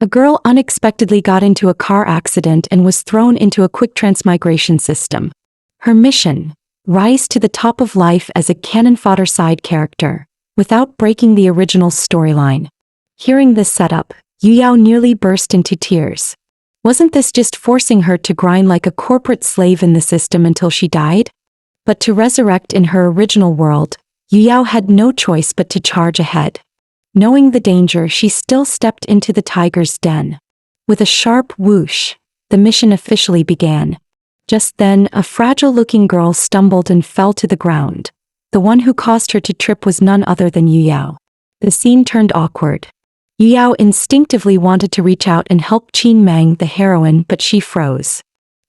A girl unexpectedly got into a car accident and was thrown into a quick transmigration system. Her mission: rise to the top of life as a cannon fodder side character, without breaking the original storyline. Hearing this setup, Yuyao nearly burst into tears. Wasn't this just forcing her to grind like a corporate slave in the system until she died? But to resurrect in her original world, Yuyao had no choice but to charge ahead. Knowing the danger, she still stepped into the tiger's den. With a sharp whoosh, the mission officially began. Just then, a fragile-looking girl stumbled and fell to the ground. The one who caused her to trip was none other than Yuyao. The scene turned awkward. Yuyao instinctively wanted to reach out and help Mang, the heroine, but she froze.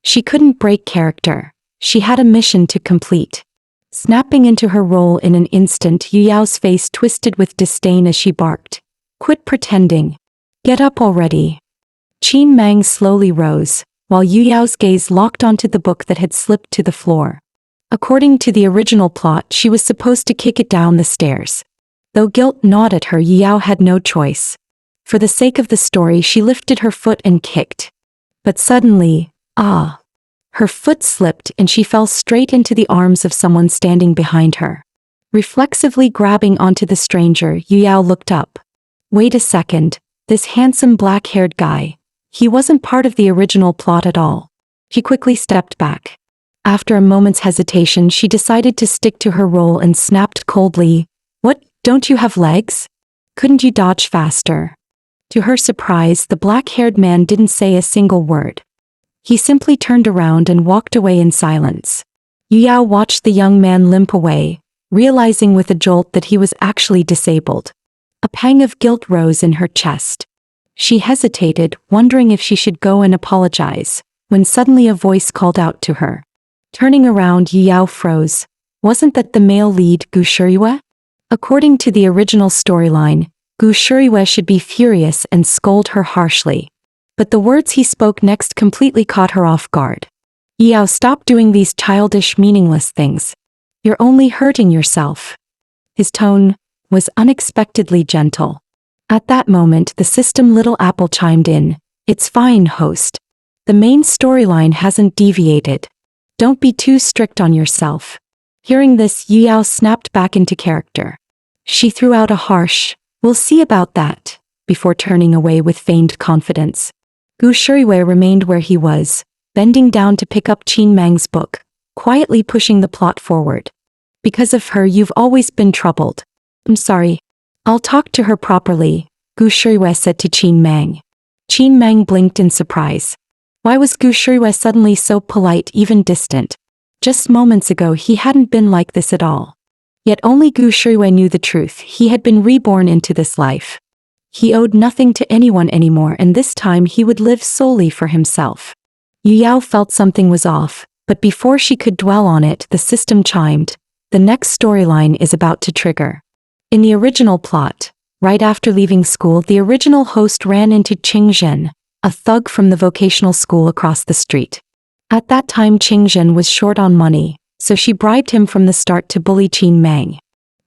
She couldn't break character. She had a mission to complete. Snapping into her role in an instant, Yuyao's face twisted with disdain as she barked, "Quit pretending. Get up already." Mang slowly rose, while Yuyao's gaze locked onto the book that had slipped to the floor. According to the original plot, she was supposed to kick it down the stairs. Though guilt gnawed at her, Yuyao had no choice. For the sake of the story, she lifted her foot and kicked. But suddenly, her foot slipped and she fell straight into the arms of someone standing behind her. Reflexively grabbing onto the stranger, Yuyao looked up. Wait a second, this handsome black-haired guy. He wasn't part of the original plot at all. She quickly stepped back. After a moment's hesitation, she decided to stick to her role and snapped coldly, "What, don't you have legs? Couldn't you dodge faster?" To her surprise, the black-haired man didn't say a single word. He simply turned around and walked away in silence. Yuyao watched the young man limp away, realizing with a jolt that he was actually disabled. A pang of guilt rose in her chest. She hesitated, wondering if she should go and apologize, when suddenly a voice called out to her. Turning around, Yuyao froze. Wasn't that the male lead, Guur? According to the original storyline, Guur should be furious and scold her harshly. But the words he spoke next completely caught her off guard. "Yuyao, stop doing these childish, meaningless things. You're only hurting yourself." His tone was unexpectedly gentle. At that moment, the system Little Apple chimed in. "It's fine, host. The main storyline hasn't deviated. Don't be too strict on yourself." Hearing this, Yuyao snapped back into character. She threw out a harsh, "We'll see about that," before turning away with feigned confidence. Guur remained where he was, bending down to pick up Mang's book, quietly pushing the plot forward. "Because of her, you've always been troubled. I'm sorry. I'll talk to her properly," Guur said to Mang. Mang blinked in surprise. Why was Guur suddenly so polite, even distant? Just moments ago, he hadn't been like this at all. Yet only Guur knew the truth. He had been reborn into this life. He owed nothing to anyone anymore, and this time he would live solely for himself. Yuyao felt something was off, but before she could dwell on it, the system chimed. The next storyline is about to trigger. In the original plot, right after leaving school, the original host ran into Ching Xen, a thug from the vocational school across the street. At that time, Ching Xen was short on money, so she bribed him from the start to bully Mang.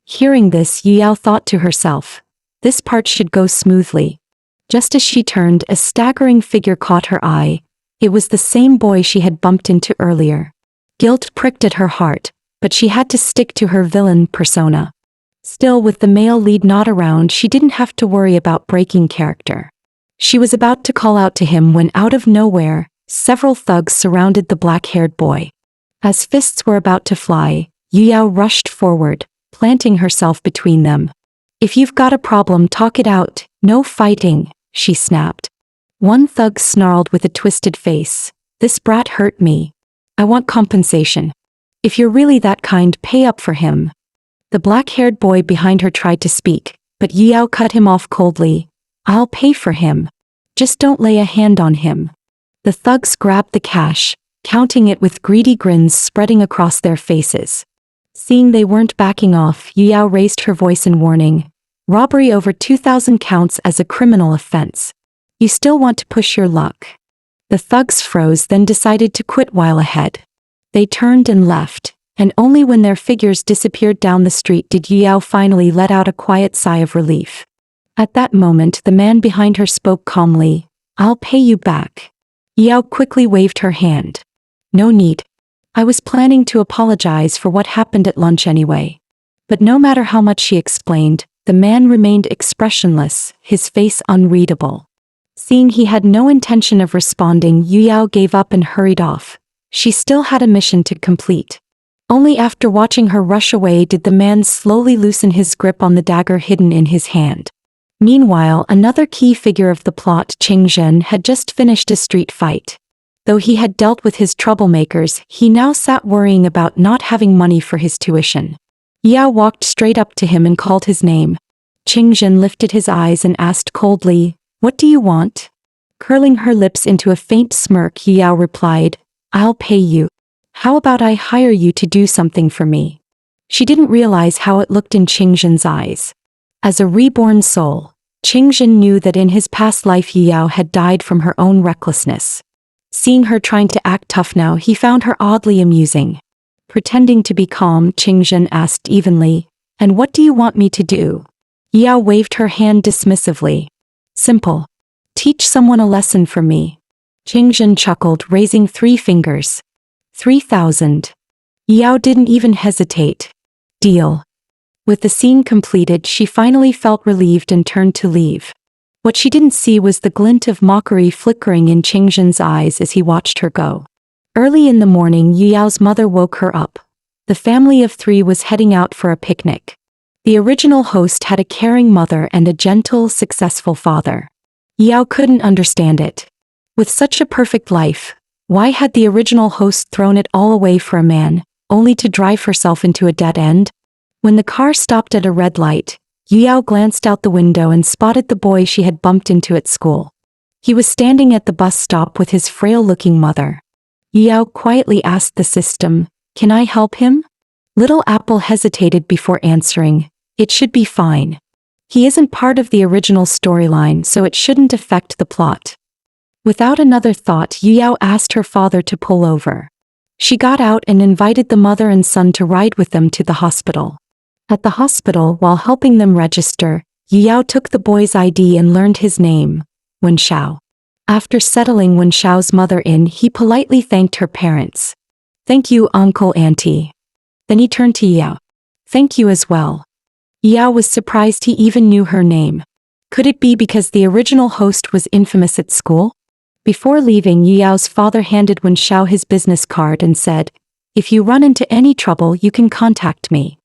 Hearing this, Yuyao thought to herself, this part should go smoothly. Just as she turned, a staggering figure caught her eye. It was the same boy she had bumped into earlier. Guilt pricked at her heart, but she had to stick to her villain persona. Still, with the male lead not around, she didn't have to worry about breaking character. She was about to call out to him when, out of nowhere, several thugs surrounded the black-haired boy. As fists were about to fly, Yuyao rushed forward, planting herself between them. "If you've got a problem, talk it out, no fighting," she snapped. One thug snarled with a twisted face, "This brat hurt me. I want compensation. If you're really that kind, pay up for him." The black-haired boy behind her tried to speak, but Yuyao cut him off coldly. "I'll pay for him. Just don't lay a hand on him." The thugs grabbed the cash, counting it with greedy grins spreading across their faces. Seeing they weren't backing off, Yuyao raised her voice in warning. "Robbery over 2,000 counts as a criminal offense. You still want to push your luck?" The thugs froze, then decided to quit while ahead. They turned and left, and only when their figures disappeared down the street did Yuyao finally let out a quiet sigh of relief. At that moment the man behind her spoke calmly. I'll pay you back. Yao quickly waved her hand. No need. I was planning to apologize for what happened at lunch anyway. But no matter how much she explained, the man remained expressionless, his face unreadable. Seeing he had no intention of responding, Yao gave up and hurried off. She still had a mission to complete. Only after watching her rush away did the man slowly loosen his grip on the dagger hidden in his hand. Meanwhile, another key figure of the plot, Ching Xen, had just finished a street fight. Though he had dealt with his troublemakers, he now sat worrying about not having money for his tuition. Yao walked straight up to him and called his name. Ching Xen lifted his eyes and asked coldly, "What do you want?" Curling her lips into a faint smirk, Yao replied, "I'll pay you. How about I hire you to do something for me?" She didn't realize how it looked in Ching Xen's eyes. As a reborn soul, Ching Xen knew that in his past life Yao had died from her own recklessness. Seeing her trying to act tough now, he found her oddly amusing. Pretending to be calm, Ching Xen asked evenly, "And what do you want me to do?" Yao waved her hand dismissively. "Simple. Teach someone a lesson for me." Ching Xen chuckled, raising 3 fingers. 3,000. Yao didn't even hesitate. Deal. With the scene completed, she finally felt relieved and turned to leave. What she didn't see was the glint of mockery flickering in Ching Xen's eyes as he watched her go. Early in the morning, Yao's mother woke her up. The family of 3 was heading out for a picnic. The original host had a caring mother and a gentle, successful father. Yao couldn't understand it. With such a perfect life, why had the original host thrown it all away for a man, only to drive herself into a dead end? When the car stopped at a red light, Yao glanced out the window and spotted the boy she had bumped into at school. He was standing at the bus stop with his frail-looking mother. Yao quietly asked the system, "Can I help him?" Little Apple hesitated before answering, "It should be fine. He isn't part of the original storyline, so it shouldn't affect the plot." Without another thought, Yao asked her father to pull over. She got out and invited the mother and son to ride with them to the hospital. At the hospital, while helping them register, Yao took the boy's ID and learned his name, Wshia. After settling Wshia's mother in, he politely thanked her parents. "Thank you, Uncle, Auntie." Then he turned to Yao. "Thank you as well." Yao was surprised he even knew her name. Could it be because the original host was infamous at school? Before leaving, Yao's father handed Wshia his business card and said, "If you run into any trouble, you can contact me."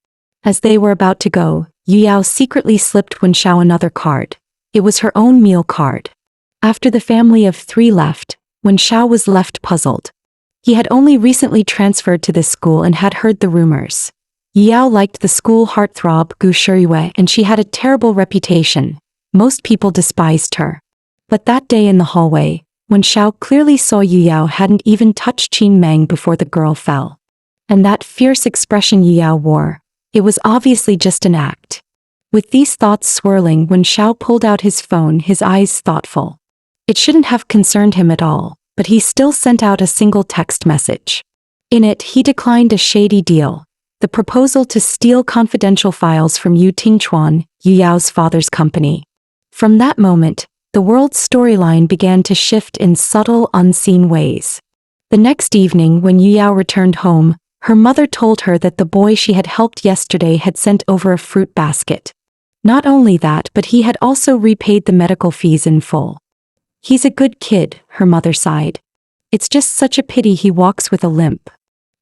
As they were about to go, Yao secretly slipped Wshia another card. It was her own meal card. After the family of 3 left, Wshia was left puzzled. He had only recently transferred to this school and had heard the rumors. Yao liked the school heartthrob Guur, and she had a terrible reputation. Most people despised her. But that day in the hallway, Wshia clearly saw Yao hadn't even touched Mang before the girl fell. And that fierce expression Yao wore, it was obviously just an act. With these thoughts swirling, Wshia pulled out his phone, his eyes thoughtful. It shouldn't have concerned him at all, but he still sent out a single text message. In it, he declined a shady deal, the proposal to steal confidential files from Tingchuan, Yao's father's company. From that moment, the world's storyline began to shift in subtle, unseen ways. The next evening, when Yao returned home, her mother told her that the boy she had helped yesterday had sent over a fruit basket. Not only that, but he had also repaid the medical fees in full. "He's a good kid," her mother sighed. "It's just such a pity he walks with a limp."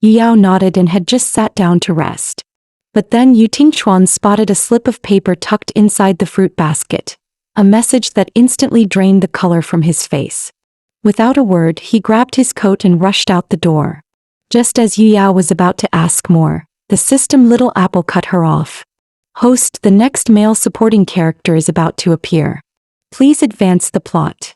Yao nodded and had just sat down to rest. But then Tingchuan spotted a slip of paper tucked inside the fruit basket, a message that instantly drained the color from his face. Without a word, he grabbed his coat and rushed out the door. Just as Yao was about to ask more, the system Little Apple cut her off. "Host, the next male supporting character is about to appear. Please advance the plot."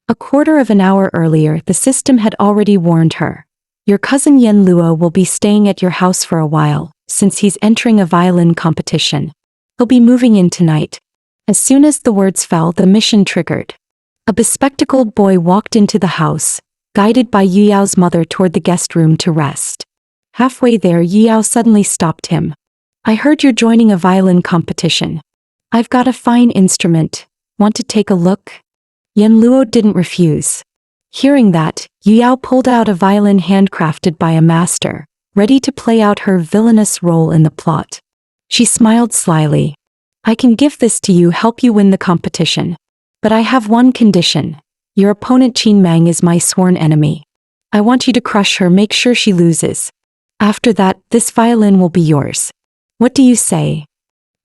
A quarter of an hour earlier, the system had already warned her. "Your cousin Yanluo will be staying at your house for a while, since he's entering a violin competition. He'll be moving in tonight." As soon as the words fell, the mission triggered. A bespectacled boy walked into the house, guided by Yao's mother toward the guest room to rest. Halfway there, Yao suddenly stopped him. "I heard you're joining a violin competition. I've got a fine instrument. Want to take a look? Yanluo didn't refuse. Hearing that, Yuyao pulled out a violin handcrafted by a master, ready to play out her villainous role in the plot. She smiled slyly. I can give this to you, help you win the competition. But I have one condition. Your opponent Mang is my sworn enemy. I want you to crush her, make sure she loses. After that, this violin will be yours. What do you say?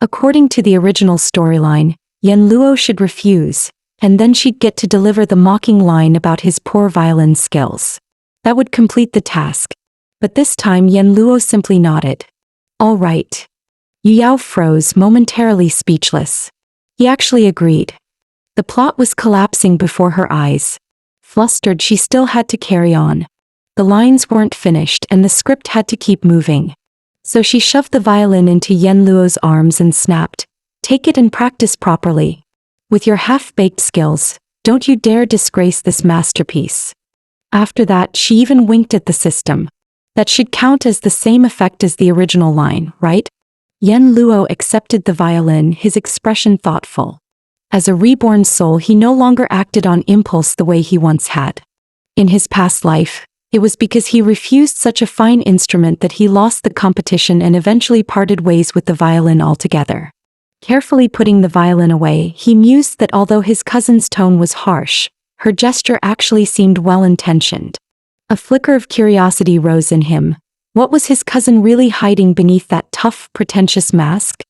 According to the original storyline, Yanluo should refuse, and then she'd get to deliver the mocking line about his poor violin skills. That would complete the task. But this time Yanluo simply nodded. All right. Yuyao froze, momentarily speechless. He actually agreed. The plot was collapsing before her eyes. Flustered, she still had to carry on. The lines weren't finished and the script had to keep moving. So she shoved the violin into Yanluo's arms and snapped, "Take it and practice properly. With your half-baked skills, don't you dare disgrace this masterpiece." After that, she even winked at the system. That should count as the same effect as the original line, right? Yanluo accepted the violin, his expression thoughtful. As a reborn soul, he no longer acted on impulse the way he once had. In his past life, it was because he refused such a fine instrument that he lost the competition and eventually parted ways with the violin altogether. Carefully putting the violin away, he mused that although his cousin's tone was harsh, her gesture actually seemed well-intentioned. A flicker of curiosity rose in him. What was his cousin really hiding beneath that tough, pretentious mask?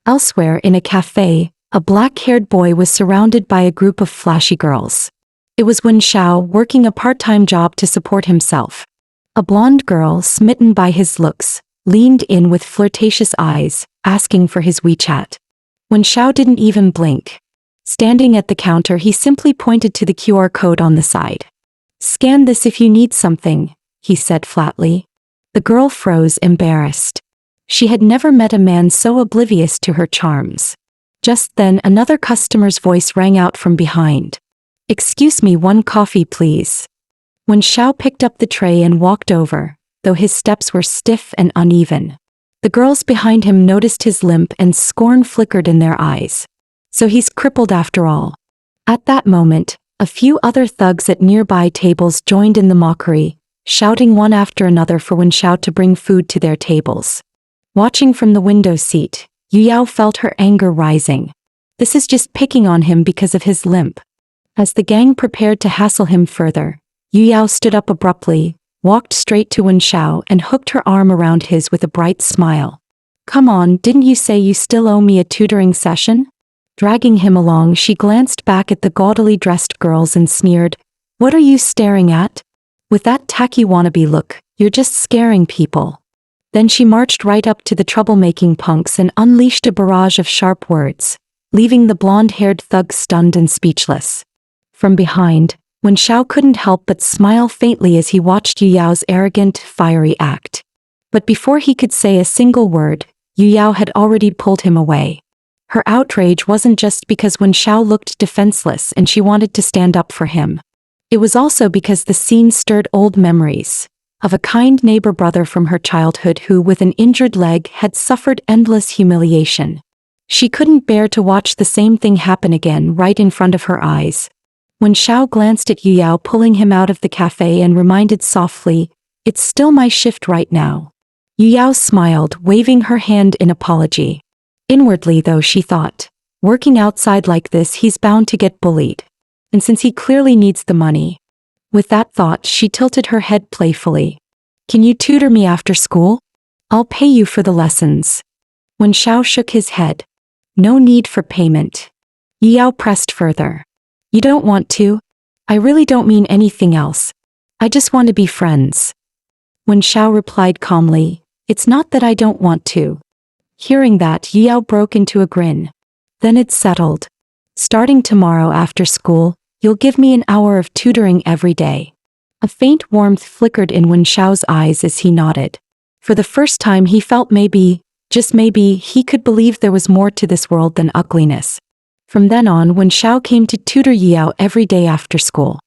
Elsewhere in a cafe, a black-haired boy was surrounded by a group of flashy girls. It was Wshia, working a part-time job to support himself. A blonde girl, smitten by his looks, leaned in with flirtatious eyes, asking for his WeChat. Wshia didn't even blink. Standing at the counter, he simply pointed to the QR code on the side. "Scan this if you need something," he said flatly. The girl froze, embarrassed. She had never met a man so oblivious to her charms. Just then, another customer's voice rang out from behind. "Excuse me, one coffee please." Wshia picked up the tray and walked over, though his steps were stiff and uneven. The girls behind him noticed his limp and scorn flickered in their eyes. So he's crippled after all. At that moment, a few other thugs at nearby tables joined in the mockery, shouting one after another for Wshia to bring food to their tables. Watching from the window seat, Yuyao felt her anger rising. This is just picking on him because of his limp. As the gang prepared to hassle him further, Yuyao stood up abruptly, walked straight to Wshia and hooked her arm around his with a bright smile. "Come on, didn't you say you still owe me a tutoring session?" Dragging him along, she glanced back at the gaudily dressed girls and sneered, "What are you staring at? With that tacky wannabe look, you're just scaring people." Then she marched right up to the troublemaking punks and unleashed a barrage of sharp words, leaving the blonde-haired thugs stunned and speechless. From behind, Wshia couldn't help but smile faintly as he watched Yuyao's arrogant, fiery act. But before he could say a single word, Yuyao had already pulled him away. Her outrage wasn't just because Wshia looked defenseless and she wanted to stand up for him. It was also because the scene stirred old memories of a kind neighbor brother from her childhood who, with an injured leg, had suffered endless humiliation. She couldn't bear to watch the same thing happen again right in front of her eyes. Wshia glanced at Yuyao pulling him out of the cafe and reminded softly, "It's still my shift right now." Yuyao smiled, waving her hand in apology. Inwardly though, she thought, working outside like this, he's bound to get bullied. And since he clearly needs the money. With that thought, she tilted her head playfully. "Can you tutor me after school? I'll pay you for the lessons." Wshia shook his head. "No need for payment." Yuyao pressed further. "You don't want to? I really don't mean anything else. I just want to be friends." Wshia replied calmly, "It's not that I don't want to." Hearing that, Yuyao broke into a grin. "Then it's settled. Starting tomorrow after school, you'll give me an hour of tutoring every day." A faint warmth flickered in Wnshiao's eyes as he nodded. For the first time he felt maybe, just maybe, he could believe there was more to this world than ugliness. From then on, Wshia came to tutor Yuyao every day after school.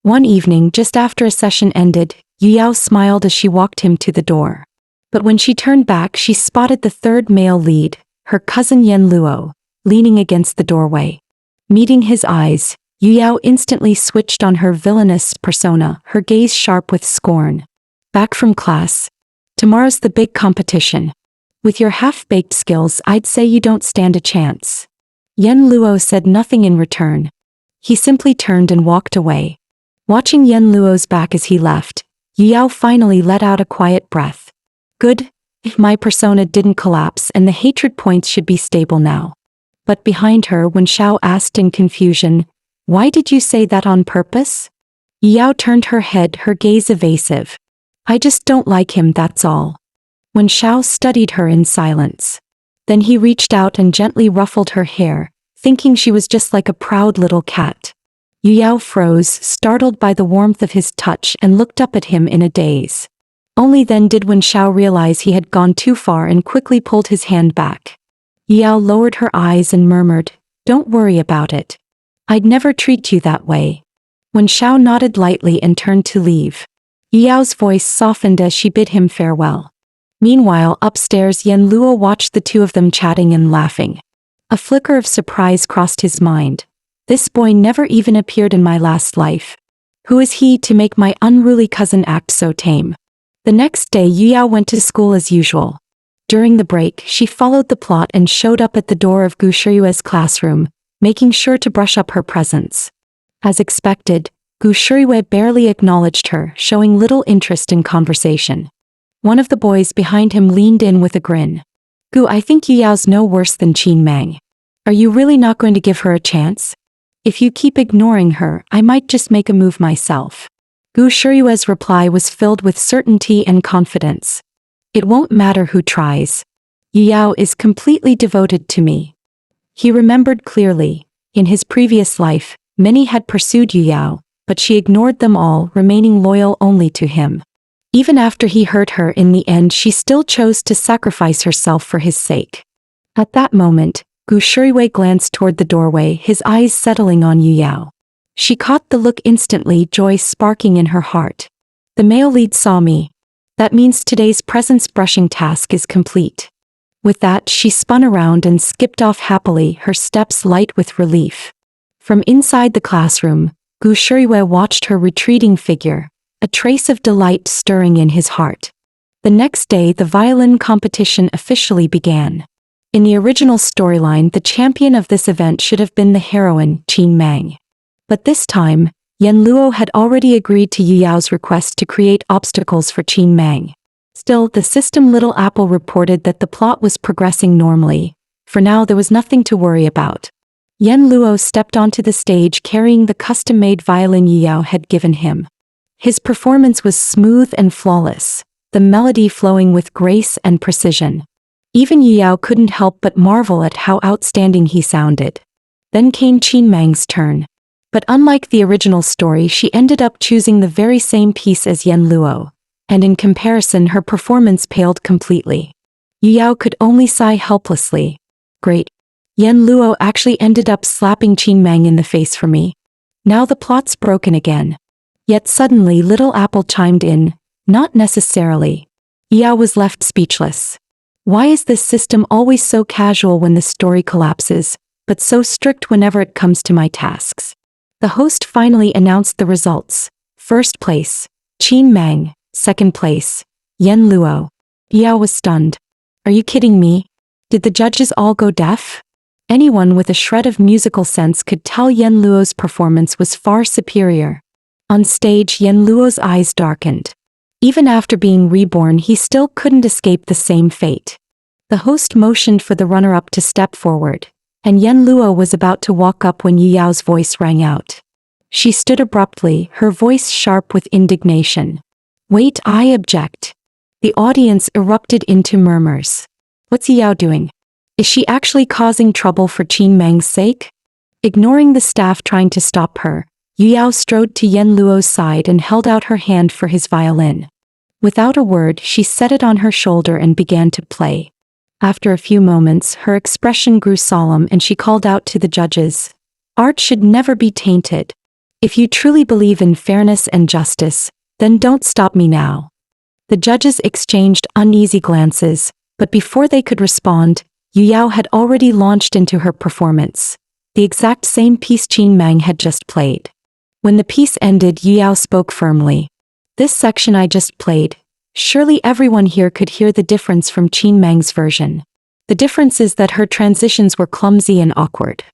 One evening, just after a session ended, Yuyao smiled as she walked him to the door. But when she turned back, she spotted the third male lead, her cousin Yanluo, leaning against the doorway. Meeting his eyes, Yuyao instantly switched on her villainous persona, her gaze sharp with scorn. Back from class. Tomorrow's the big competition. With your half-baked skills, I'd say you don't stand a chance. Yanluo said nothing in return. He simply turned and walked away. Watching Yanluo's back as he left, Yuyao finally let out a quiet breath. Good, if my persona didn't collapse and the hatred points should be stable now. But behind her, when Xiao asked in confusion, "Why did you say that on purpose?" Yuyao turned her head, her gaze evasive. "I just don't like him, that's all." When Xiao studied her in silence. Then he reached out and gently ruffled her hair, thinking she was just like a proud little cat. Yuyao froze, startled by the warmth of his touch, and looked up at him in a daze. Only then did Wen Xiao realize he had gone too far and quickly pulled his hand back. Yuyao lowered her eyes and murmured, "Don't worry about it. I'd never treat you that way." Wen Xiao nodded lightly and turned to leave. Yuyao's voice softened as she bid him farewell. Meanwhile, upstairs, Yanluo watched the two of them chatting and laughing. A flicker of surprise crossed his mind. This boy never even appeared in my last life. Who is he to make my unruly cousin act so tame? The next day, Yuyao went to school as usual. During the break, she followed the plot and showed up at the door of Guu's classroom, making sure to brush up her presence. As expected, Guur barely acknowledged her, showing little interest in conversation. One of the boys behind him leaned in with a grin. "Gu, I think Yuyao's no worse than Mang. Are you really not going to give her a chance? If you keep ignoring her, I might just make a move myself." Guur's reply was filled with certainty and confidence. "It won't matter who tries. Yuyao is completely devoted to me." He remembered clearly, in his previous life, many had pursued Yuyao, but she ignored them all, remaining loyal only to him. Even after he hurt her, in the end she still chose to sacrifice herself for his sake. At that moment, Guur glanced toward the doorway, his eyes settling on Yuyao. She caught the look instantly, joy sparking in her heart. "The male lead saw me. That means today's presence brushing task is complete." With that, she spun around and skipped off happily, her steps light with relief. From inside the classroom, Guur watched her retreating figure, a trace of delight stirring in his heart. The next day, the violin competition officially began. In the original storyline, the champion of this event should have been the heroine, Mang. But this time, Yanluo had already agreed to Yuyao's request to create obstacles for Mang. Still, the system Little Apple reported that the plot was progressing normally. For now, there was nothing to worry about. Yanluo stepped onto the stage carrying the custom-made violin Yuyao had given him. His performance was smooth and flawless, the melody flowing with grace and precision. Even Yuyao couldn't help but marvel at how outstanding he sounded. Then came Mang's turn. But unlike the original story, she ended up choosing the very same piece as Yanluo, and in comparison her performance paled completely. Yuyao could only sigh helplessly. "Great. Yanluo actually ended up slapping Mang in the face for me. Now the plot's broken again." Yet suddenly Little Apple chimed in, "Not necessarily." Yuyao was left speechless. Why is this system always so casual when the story collapses, but so strict whenever it comes to my tasks? The host finally announced the results. First place, Mang. Second place, Yanluo. Yuyao was stunned. "Are you kidding me? Did the judges all go deaf?" Anyone with a shred of musical sense could tell Yanluo's performance was far superior. On stage, Yanluo's eyes darkened. Even after being reborn, he still couldn't escape the same fate. The host motioned for the runner-up to step forward, and Yanluo was about to walk up when Yuyao's voice rang out. She stood abruptly, her voice sharp with indignation. "Wait, I object." The audience erupted into murmurs. "What's Yuyao doing? Is she actually causing trouble for Mang's sake?" Ignoring the staff trying to stop her, Yuyao strode to Yanluo's side and held out her hand for his violin. Without a word, she set it on her shoulder and began to play. After a few moments, her expression grew solemn and she called out to the judges, "Art should never be tainted. If you truly believe in fairness and justice, then don't stop me now." The judges exchanged uneasy glances, but before they could respond, Yu Yao had already launched into her performance, the exact same piece Mang had just played. When the piece ended, Yu Yao spoke firmly. This section I just played, surely everyone here could hear the difference from Mang's version. The difference is that her transitions were clumsy and awkward.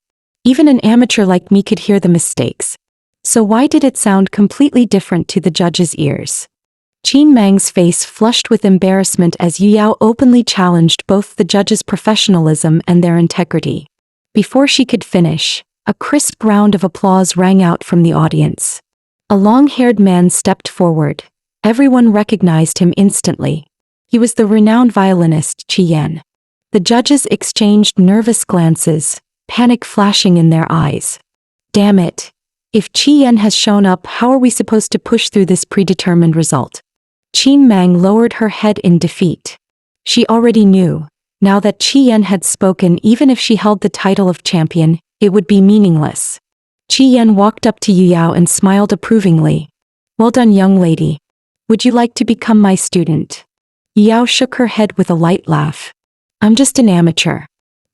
Even an amateur like me could hear the mistakes. So why did it sound completely different to the judge's ears? Mang's face flushed with embarrassment as Yu Yao openly challenged both the judge's professionalism and their integrity. Before she could finish, a crisp round of applause rang out from the audience. A long-haired man stepped forward. Everyone recognized him instantly. He was the renowned violinist Ching Xen. The judges exchanged nervous glances, panic flashing in their eyes. Damn it! If Ching Xen has shown up, how are we supposed to push through this predetermined result? Mang lowered her head in defeat. She already knew, now that Ching Xen had spoken, even if she held the title of champion, it would be meaningless. Ching Xen walked up to Yu Yao and smiled approvingly. Well done, young lady. Would you like to become my student? Yu Yao shook her head with a light laugh. I'm just an amateur.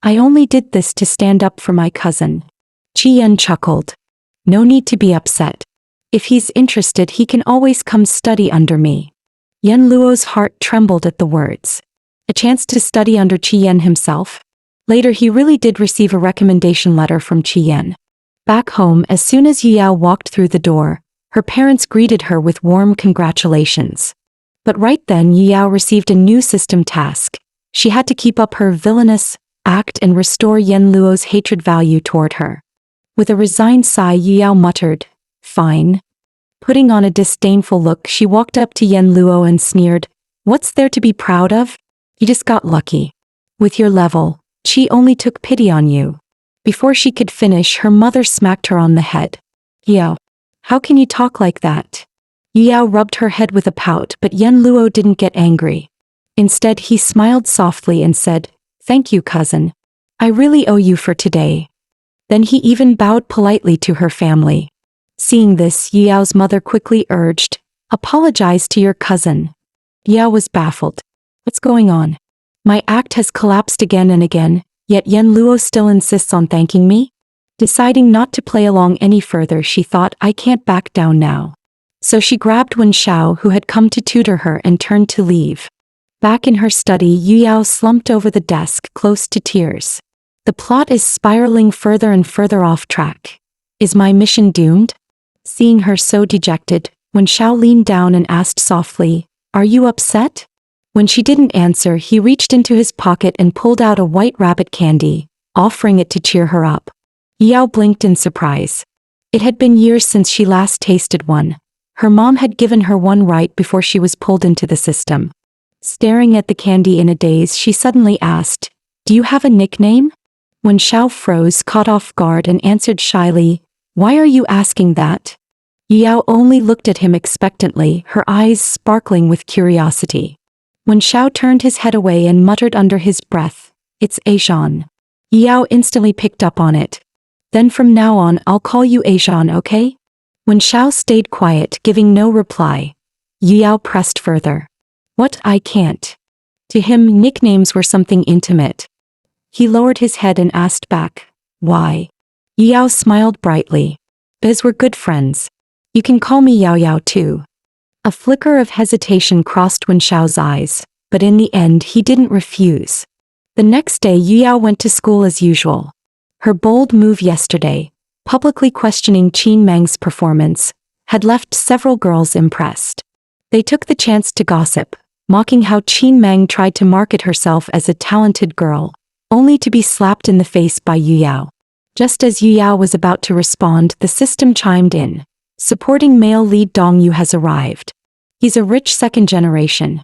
I only did this to stand up for my cousin. Ching Xen chuckled. No need to be upset. If he's interested, he can always come study under me. Yanluo's heart trembled at the words. A chance to study under Ching Xen himself? Later he really did receive a recommendation letter from Ching Xen. Back home, as soon as Yu Yao walked through the door, her parents greeted her with warm congratulations. But right then Yu Yao received a new system task. She had to keep up her villainous act and restore Yanluo's hatred value toward her. With a resigned sigh, Yu Yao muttered, "Fine." Putting on a disdainful look, she walked up to Yanluo and sneered, "What's there to be proud of? You just got lucky. With your level, she only took pity on you." Before she could finish, her mother smacked her on the head. "Yao, how can you talk like that?" Yu Yao rubbed her head with a pout, but Yanluo didn't get angry. Instead, he smiled softly and said, "Thank you, cousin. I really owe you for today." Then he even bowed politely to her family. Seeing this, Yu Yao's mother quickly urged, "Apologize to your cousin." Yu Yao was baffled. What's going on? My act has collapsed again and again, yet Yanluo still insists on thanking me? Deciding not to play along any further, she thought, I can't back down now. So she grabbed Wshia, who had come to tutor her, and turned to leave. Back in her study, Yu Yao slumped over the desk, close to tears. The plot is spiraling further and further off track. Is my mission doomed? Seeing her so dejected, Wshia leaned down and asked softly, "Are you upset?" When she didn't answer, he reached into his pocket and pulled out a white rabbit candy, offering it to cheer her up. Yu Yao blinked in surprise. It had been years since she last tasted one. Her mom had given her one right before she was pulled into the system. Staring at the candy in a daze, she suddenly asked, "Do you have a nickname?" Wshia froze, caught off guard, and answered shyly, "Why are you asking that?" Yu Yao only looked at him expectantly, her eyes sparkling with curiosity. Wshia turned his head away and muttered under his breath, "It's Ajan." Yu Yao instantly picked up on it. "Then from now on I'll call you Ajan, okay?" Wshia stayed quiet, giving no reply. Yu Yao pressed further. "What? I can't." To him, nicknames were something intimate. He lowered his head and asked back, "Why?" Yu Yao smiled brightly. "Because we're good friends. You can call me Yao Yao too." A flicker of hesitation crossed Wnshiao's eyes, but in the end he didn't refuse. The next day Yu Yao went to school as usual. Her bold move yesterday, publicly questioning Mang's performance, had left several girls impressed. They took the chance to gossip, mocking how Mang tried to market herself as a talented girl, only to be slapped in the face by Yu Yao. Just as Yu Yao was about to respond, the system chimed in. Supporting male lead Dongyu has arrived. He's a rich second generation.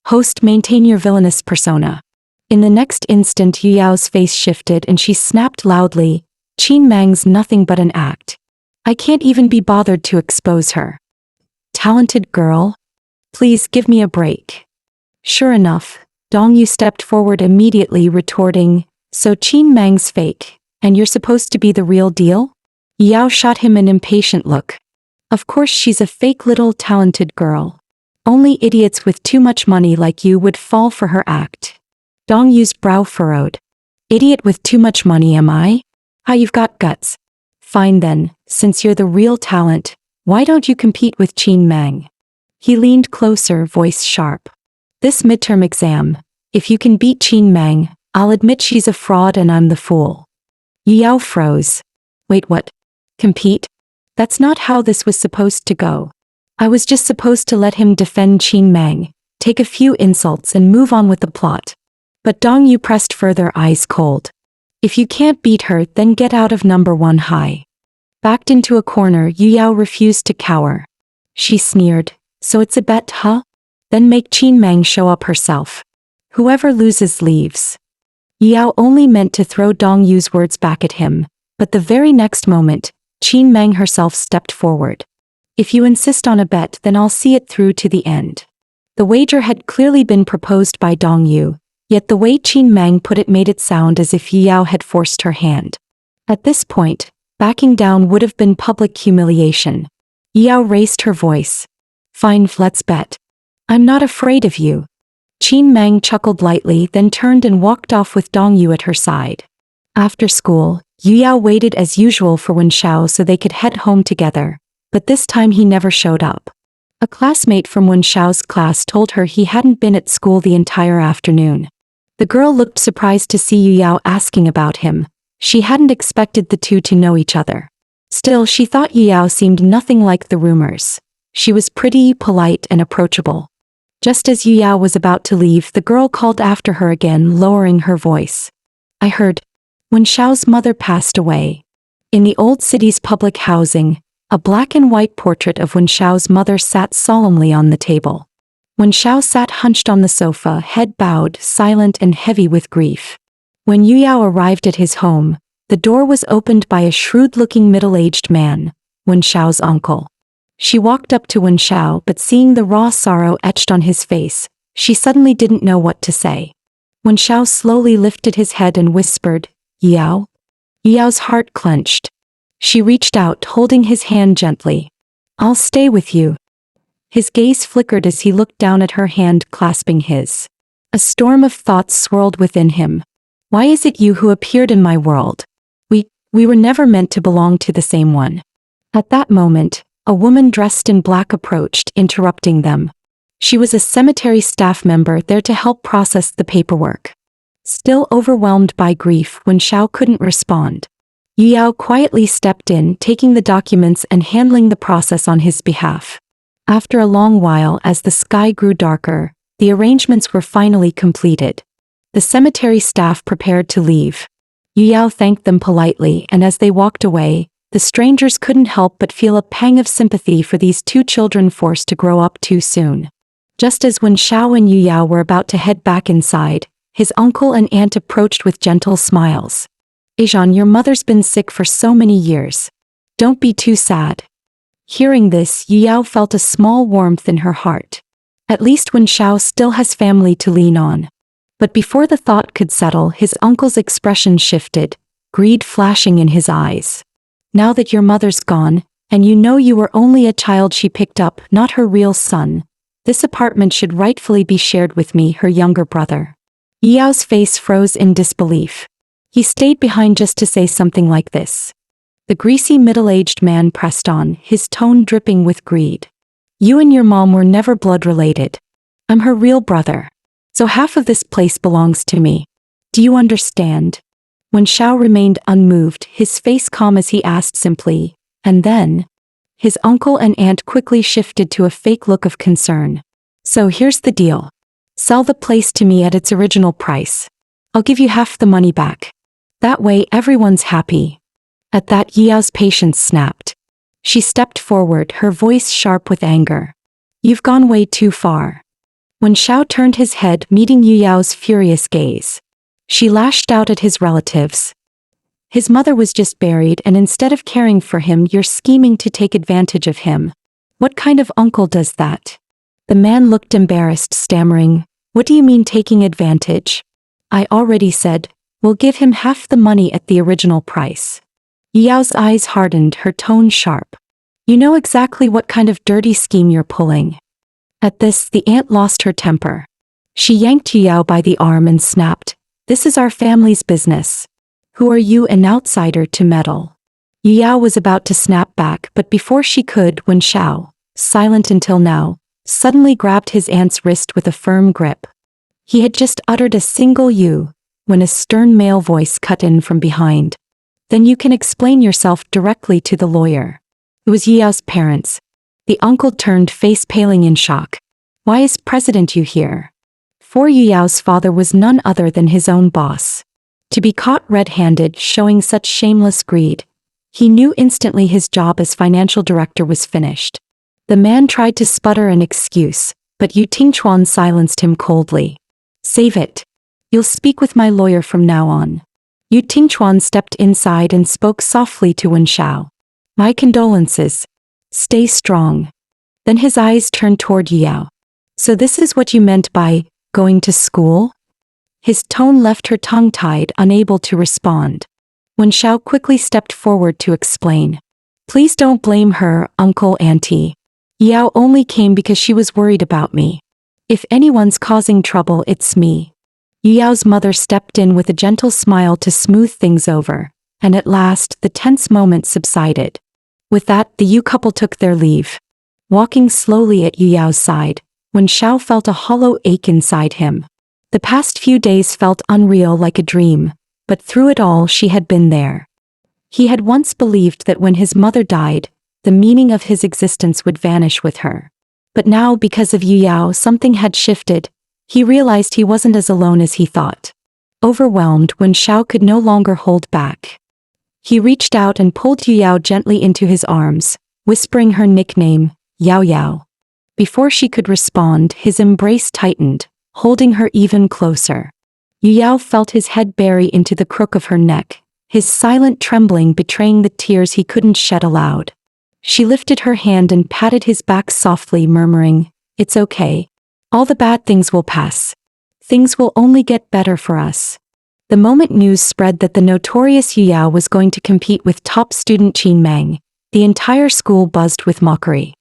Host, maintain your villainous persona. In the next instant Yu Yao's face shifted and she snapped loudly, Mang's nothing but an act. I can't even be bothered to expose her. Talented girl? Please give me a break. Sure enough, Dongyu stepped forward immediately, retorting, so Mang's fake, and you're supposed to be the real deal? Yu Yao shot him an impatient look. Of course she's a fake little talented girl. Only idiots with too much money like you would fall for her act. Dongyu's brow furrowed. Idiot with too much money, am I? Ah, you've got guts. Fine then, since you're the real talent, why don't you compete with Qin Mang? He leaned closer, voice sharp. This midterm exam, if you can beat Qin Mang, I'll admit she's a fraud and I'm the fool. Yao froze. Wait, what? Compete? That's not how this was supposed to go. I was just supposed to let him defend Qin Mang, take a few insults and move on with the plot. But Dong Yu pressed further, eyes cold. If you can't beat her, then get out of number one high. Backed into a corner, Yu Yao refused to cower. She sneered. So it's a bet, huh? Then make Qin Mang show up herself. Whoever loses leaves. Yu Yao only meant to throw Dong Yu's words back at him, but the very next moment, Qin Mang herself stepped forward. If you insist on a bet, then I'll see it through to the end. The wager had clearly been proposed by Dong Yu, yet the way Qin Mang put it made it sound as if Yu Yao had forced her hand. At this point, backing down would have been public humiliation. Yu Yao raised her voice. Fine, let's bet. I'm not afraid of you. Qin Mang chuckled lightly, then turned and walked off with Dong Yu at her side. After school, Yu Yao waited as usual for Wshia so they could head home together, but this time he never showed up. A classmate from Wshia's class told her he hadn't been at school the entire afternoon. The girl looked surprised to see Yu Yao asking about him. She hadn't expected the two to know each other. Still, she thought Yu Yao seemed nothing like the rumors. She was pretty, polite, and approachable. Just as Yu Yao was about to leave, the girl called after her again, lowering her voice. I heard. Wshia's mother passed away. In the old city's public housing, a black and white portrait of Wshia's mother sat solemnly on the table. Wshia sat hunched on the sofa, head bowed, silent and heavy with grief. When Yu Yao arrived at his home, the door was opened by a shrewd-looking middle-aged man, Wshia's uncle. She walked up to Wshia, but seeing the raw sorrow etched on his face, she suddenly didn't know what to say. Wshia slowly lifted his head and whispered, Yao? Yao's heart clenched. She reached out, holding his hand gently. I'll stay with you. His gaze flickered as he looked down at her hand clasping his. A storm of thoughts swirled within him. Why is it you who appeared in my world? We were never meant to belong to the same one. At that moment, a woman dressed in black approached, interrupting them. She was a cemetery staff member there to help process the paperwork. Still overwhelmed by grief, Wshia couldn't respond. Yu Yao quietly stepped in, taking the documents and handling the process on his behalf. After a long while, as the sky grew darker, the arrangements were finally completed. The cemetery staff prepared to leave. Yu Yao thanked them politely, and as they walked away, the strangers couldn't help but feel a pang of sympathy for these two children forced to grow up too soon. Just as Wshia and Yu Yao were about to head back inside, his uncle and aunt approached with gentle smiles. Ajan, your mother's been sick for so many years. Don't be too sad. Hearing this, Yu Yao felt a small warmth in her heart. At least Wshia still has family to lean on. But before the thought could settle, his uncle's expression shifted, greed flashing in his eyes. Now that your mother's gone, and you know you were only a child she picked up, not her real son, this apartment should rightfully be shared with me, her younger brother. Yu Yao's face froze in disbelief. He stayed behind just to say something like this. The greasy middle-aged man pressed on, his tone dripping with greed. You and your mom were never blood-related. I'm her real brother. So half of this place belongs to me. Do you understand? Wshia remained unmoved, his face calm as he asked simply, and then? His uncle and aunt quickly shifted to a fake look of concern. So here's the deal. Sell the place to me at its original price. I'll give you half the money back. That way everyone's happy. At that, Yu Yao's patience snapped. She stepped forward, her voice sharp with anger. You've gone way too far. Wshia turned his head, meeting Yu Yao's furious gaze. She lashed out at his relatives. His mother was just buried, and instead of caring for him, you're scheming to take advantage of him. What kind of uncle does that? The man looked embarrassed, stammering, What do you mean taking advantage? I already said, we'll give him half the money at the original price. Yu Yao's eyes hardened, her tone sharp. You know exactly what kind of dirty scheme you're pulling. At this, the aunt lost her temper. She yanked Yu Yao by the arm and snapped, This is our family's business. Who are you, an outsider, to meddle? Yao was about to snap back, but before she could, Wshia, silent until now, suddenly grabbed his aunt's wrist with a firm grip. He had just uttered a single "you" when a stern male voice cut in from behind. Then you can explain yourself directly to the lawyer. It was Yao's parents. The uncle turned, face paling in shock. Why is President Yu here? For Yao's father was none other than his own boss. To be caught red-handed showing such shameless greed, he knew instantly his job as financial director was finished. The man tried to sputter an excuse, but Yu Tingchuan silenced him coldly. Save it. You'll speak with my lawyer from now on. Yu Tingchuan stepped inside and spoke softly to Wshia. My condolences. Stay strong. Then his eyes turned toward Yao. So this is what you meant by going to school? His tone left her tongue-tied, unable to respond. Wshia quickly stepped forward to explain. Please don't blame her, uncle, auntie. Yao only came because she was worried about me. If anyone's causing trouble, it's me. Yao's mother stepped in with a gentle smile to smooth things over, and at last the tense moment subsided. With that, the Yu couple took their leave. Walking slowly at Yao's side, Wshia felt a hollow ache inside him. The past few days felt unreal, like a dream, but through it all she had been there. He had once believed that when his mother died, the meaning of his existence would vanish with her. But now, because of Yao, something had shifted. He realized he wasn't as alone as he thought. Overwhelmed, Wshia could no longer hold back. He reached out and pulled Yao gently into his arms, whispering her nickname, Yao Yao. Before she could respond, his embrace tightened, holding her even closer. Yao felt his head bury into the crook of her neck, his silent trembling betraying the tears he couldn't shed aloud. She lifted her hand and patted his back softly, murmuring, It's okay. All the bad things will pass. Things will only get better for us. The moment news spread that the notorious Yao was going to compete with top student Qin Mang, the entire school buzzed with mockery.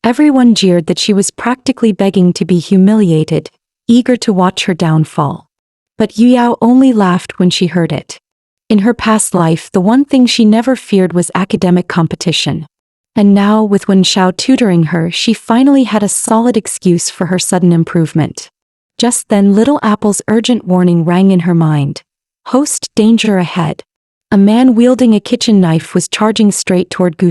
Everyone jeered that she was practically begging to be humiliated, eager to watch her downfall. But Yao only laughed when she heard it. In her past life, the one thing she never feared was academic competition. And now, with Wshia tutoring her, she finally had a solid excuse for her sudden improvement. Just then, Little Apple's urgent warning rang in her mind. Host, danger ahead. A man wielding a kitchen knife was charging straight toward Guur.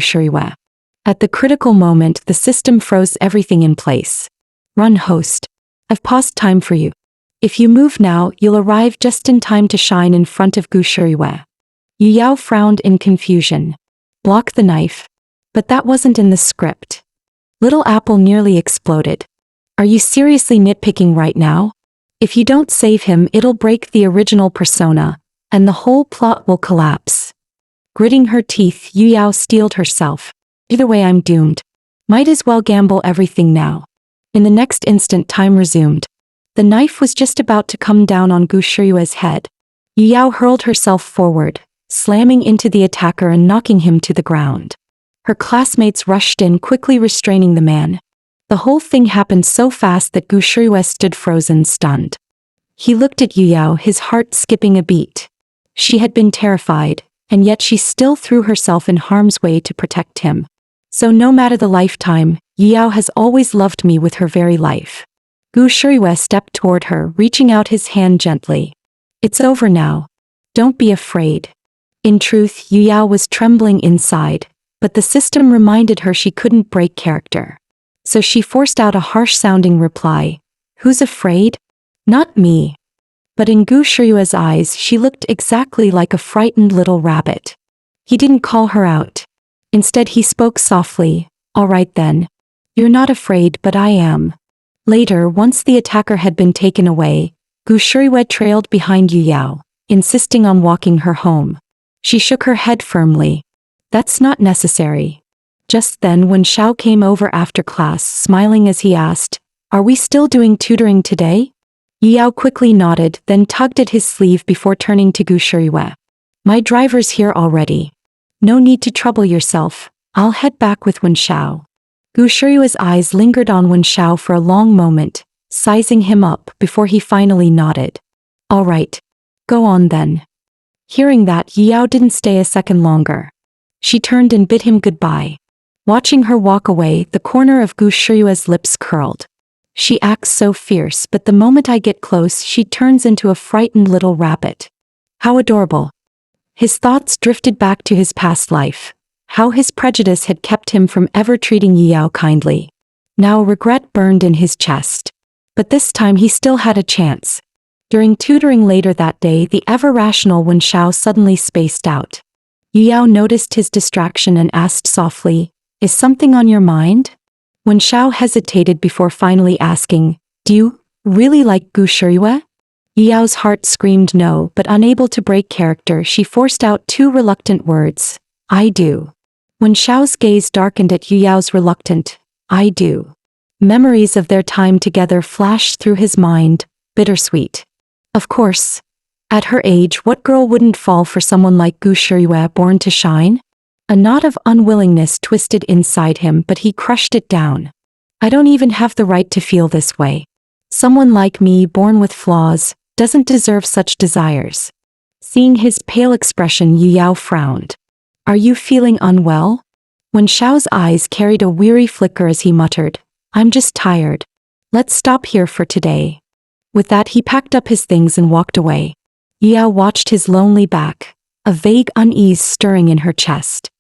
At the critical moment, the system froze everything in place. Run, host. I've paused time for you. If you move now, you'll arrive just in time to shine in front of Guur. Yao frowned in confusion. Block the knife. But that wasn't in the script. Little Apple nearly exploded. Are you seriously nitpicking right now? If you don't save him, it'll break the original persona, and the whole plot will collapse. Gritting her teeth, Yao steeled herself. Either way, I'm doomed. Might as well gamble everything now. In the next instant, time resumed. The knife was just about to come down on Guur's head. Yao hurled herself forward, slamming into the attacker and knocking him to the ground. Her classmates rushed in, quickly restraining the man. The whole thing happened so fast that Guur stood frozen, stunned. He looked at Yao, his heart skipping a beat. She had been terrified, and yet she still threw herself in harm's way to protect him. So no matter the lifetime, Yao has always loved me with her very life. Guur stepped toward her, reaching out his hand gently. It's over now. Don't be afraid. In truth, Yao was trembling inside, but the system reminded her she couldn't break character. So she forced out a harsh-sounding reply. Who's afraid? Not me. But in Guur's eyes, she looked exactly like a frightened little rabbit. He didn't call her out. Instead, he spoke softly. All right then. You're not afraid, but I am. Later, once the attacker had been taken away, Guur trailed behind Yao, insisting on walking her home. She shook her head firmly. That's not necessary. Just then, Wshia came over after class, smiling as he asked, Are we still doing tutoring today? Yao quickly nodded, then tugged at his sleeve before turning to Guur. My driver's here already. No need to trouble yourself. I'll head back with Wshia. Guur's eyes lingered on Wshia for a long moment, sizing him up before he finally nodded. All right. Go on then. Hearing that, Yao didn't stay a second longer. She turned and bid him goodbye. Watching her walk away, the corner of Wshia's lips curled. She acts so fierce, but the moment I get close, she turns into a frightened little rabbit. How adorable. His thoughts drifted back to his past life. How his prejudice had kept him from ever treating Yao kindly. Now regret burned in his chest. But this time he still had a chance. During tutoring later that day, the ever-rational Wshia suddenly spaced out. Yao noticed his distraction and asked softly, "Is something on your mind?" Wshia hesitated before finally asking, "Do you really like Wshia?" Yao's heart screamed no, but unable to break character, she forced out two reluctant words, "I do." Xiao's gaze darkened at Yao's reluctant, "I do." Memories of their time together flashed through his mind, bittersweet. Of course. At her age, what girl wouldn't fall for someone like Wshia born to shine? A knot of unwillingness twisted inside him, but he crushed it down. I don't even have the right to feel this way. Someone like me, born with flaws, doesn't deserve such desires. Seeing his pale expression, Yao frowned. Are you feeling unwell? Xiao's eyes carried a weary flicker as he muttered, I'm just tired. Let's stop here for today. With that, he packed up his things and walked away. Yao watched his lonely back, a vague unease stirring in her chest.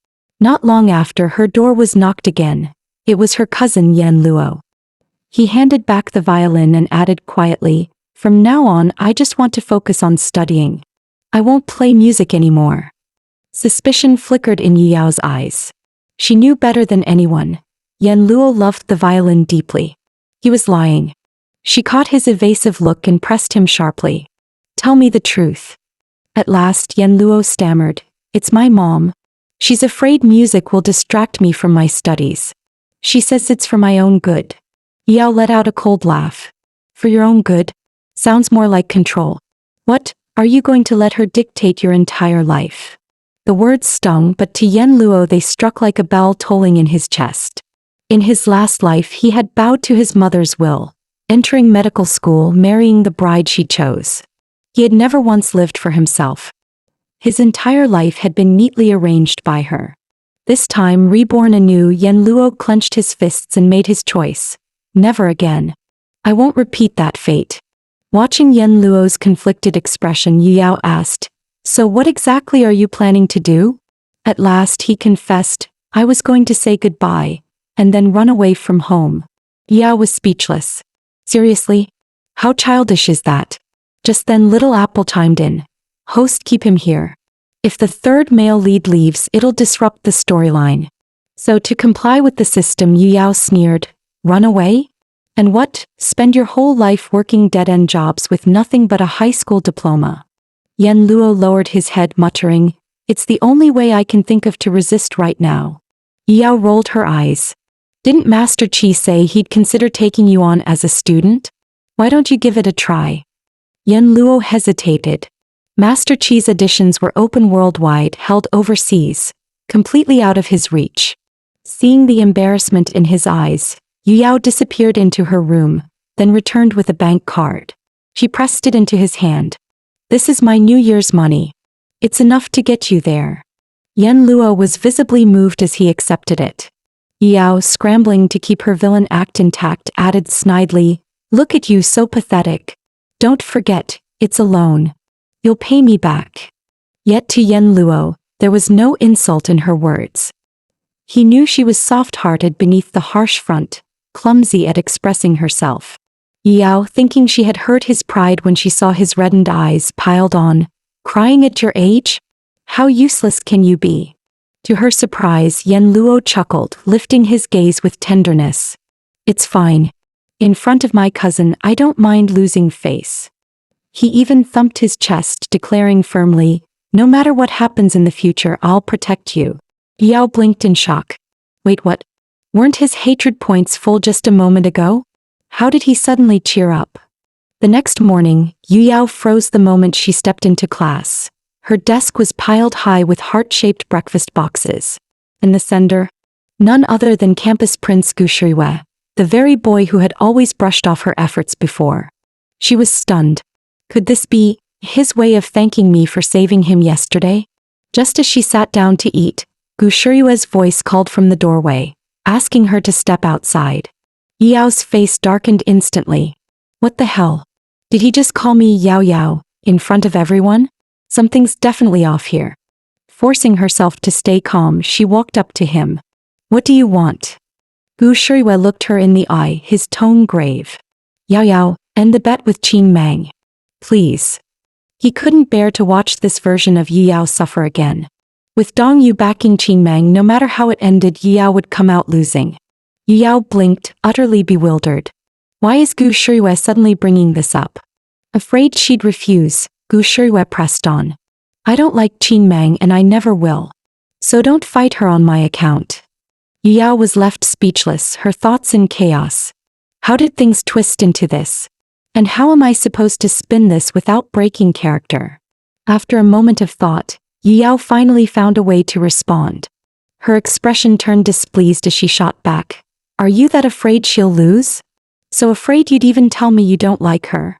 Not long after, her door was knocked again. It was her cousin Yanluo. He handed back the violin and added quietly, From now on, I just want to focus on studying. I won't play music anymore. Suspicion flickered in Yao's eyes. She knew better than anyone. Yanluo loved the violin deeply. He was lying. She caught his evasive look and pressed him sharply. Tell me the truth. At last, Yanluo stammered, It's my mom. She's afraid music will distract me from my studies. She says it's for my own good. Yao let out a cold laugh. For your own good? Sounds more like control. What, are you going to let her dictate your entire life? The words stung, but to Yanluo they struck like a bell tolling in his chest. In his last life he had bowed to his mother's will, entering medical school, marrying the bride she chose. He had never once lived for himself. His entire life had been neatly arranged by her. This time, reborn anew, Yanluo clenched his fists and made his choice. Never again. I won't repeat that fate. Watching Yanluo's conflicted expression, Yao asked, So what exactly are you planning to do? At last he confessed, I was going to say goodbye, and then run away from home. Yao was speechless. Seriously? How childish is that? Just then Little Apple chimed in. Host, keep him here. If the third male lead leaves, it'll disrupt the storyline. So to comply with the system, Yao sneered, Run away? And what, spend your whole life working dead-end jobs with nothing but a high school diploma? Yanluo lowered his head, muttering, It's the only way I can think of to resist right now. Yao rolled her eyes. Didn't Master Qi say he'd consider taking you on as a student? Why don't you give it a try? Yanluo hesitated. Master Qi's editions were open worldwide, held overseas, completely out of his reach. Seeing the embarrassment in his eyes, Yao disappeared into her room, then returned with a bank card. She pressed it into his hand. This is my New Year's money. It's enough to get you there. Yanluo was visibly moved as he accepted it. Yao, scrambling to keep her villain act intact, added snidely, Look at you, so pathetic. Don't forget, it's a loan. You'll pay me back. Yet to Yanluo, there was no insult in her words. He knew she was soft-hearted beneath the harsh front, clumsy at expressing herself. Yao, thinking she had hurt his pride when she saw his reddened eyes, piled on, Crying at your age? How useless can you be? To her surprise, Yanluo chuckled, lifting his gaze with tenderness. It's fine. In front of my cousin, I don't mind losing face. He even thumped his chest, declaring firmly, No matter what happens in the future, I'll protect you. Yao blinked in shock. Wait, what? Weren't his hatred points full just a moment ago? How did he suddenly cheer up? The next morning, Yao froze the moment she stepped into class. Her desk was piled high with heart-shaped breakfast boxes. In the center, none other than campus prince Wshia, the very boy who had always brushed off her efforts before. She was stunned. Could this be His way of thanking me for saving him yesterday? Just as she sat down to eat, Gurshui's voice called from the doorway, asking her to step outside. Yao's face darkened instantly. What the hell? Did he just call me Yao Yao, in front of everyone? Something's definitely off here. Forcing herself to stay calm, she walked up to him. What do you want? Gu Shuiwei looked her in the eye, his tone grave. Yao Yao, end the bet with Qing Mang. Please. He couldn't bear to watch this version of Yi Yao suffer again. With Dong Yu backing Qing Mang, no matter how it ended, Yi Yao would come out losing. Yi Yao blinked, utterly bewildered. Why is Gu Shuiwei suddenly bringing this up? Afraid she'd refuse, Gu Shuiwei pressed on. I don't like Qing Mang and I never will. So don't fight her on my account. Yi Yao was left speechless, her thoughts in chaos. How did things twist into this? And how am I supposed to spin this without breaking character? After a moment of thought, Yi Yao finally found a way to respond. Her expression turned displeased as she shot back. Are you that afraid she'll lose? So afraid you'd even tell me you don't like her?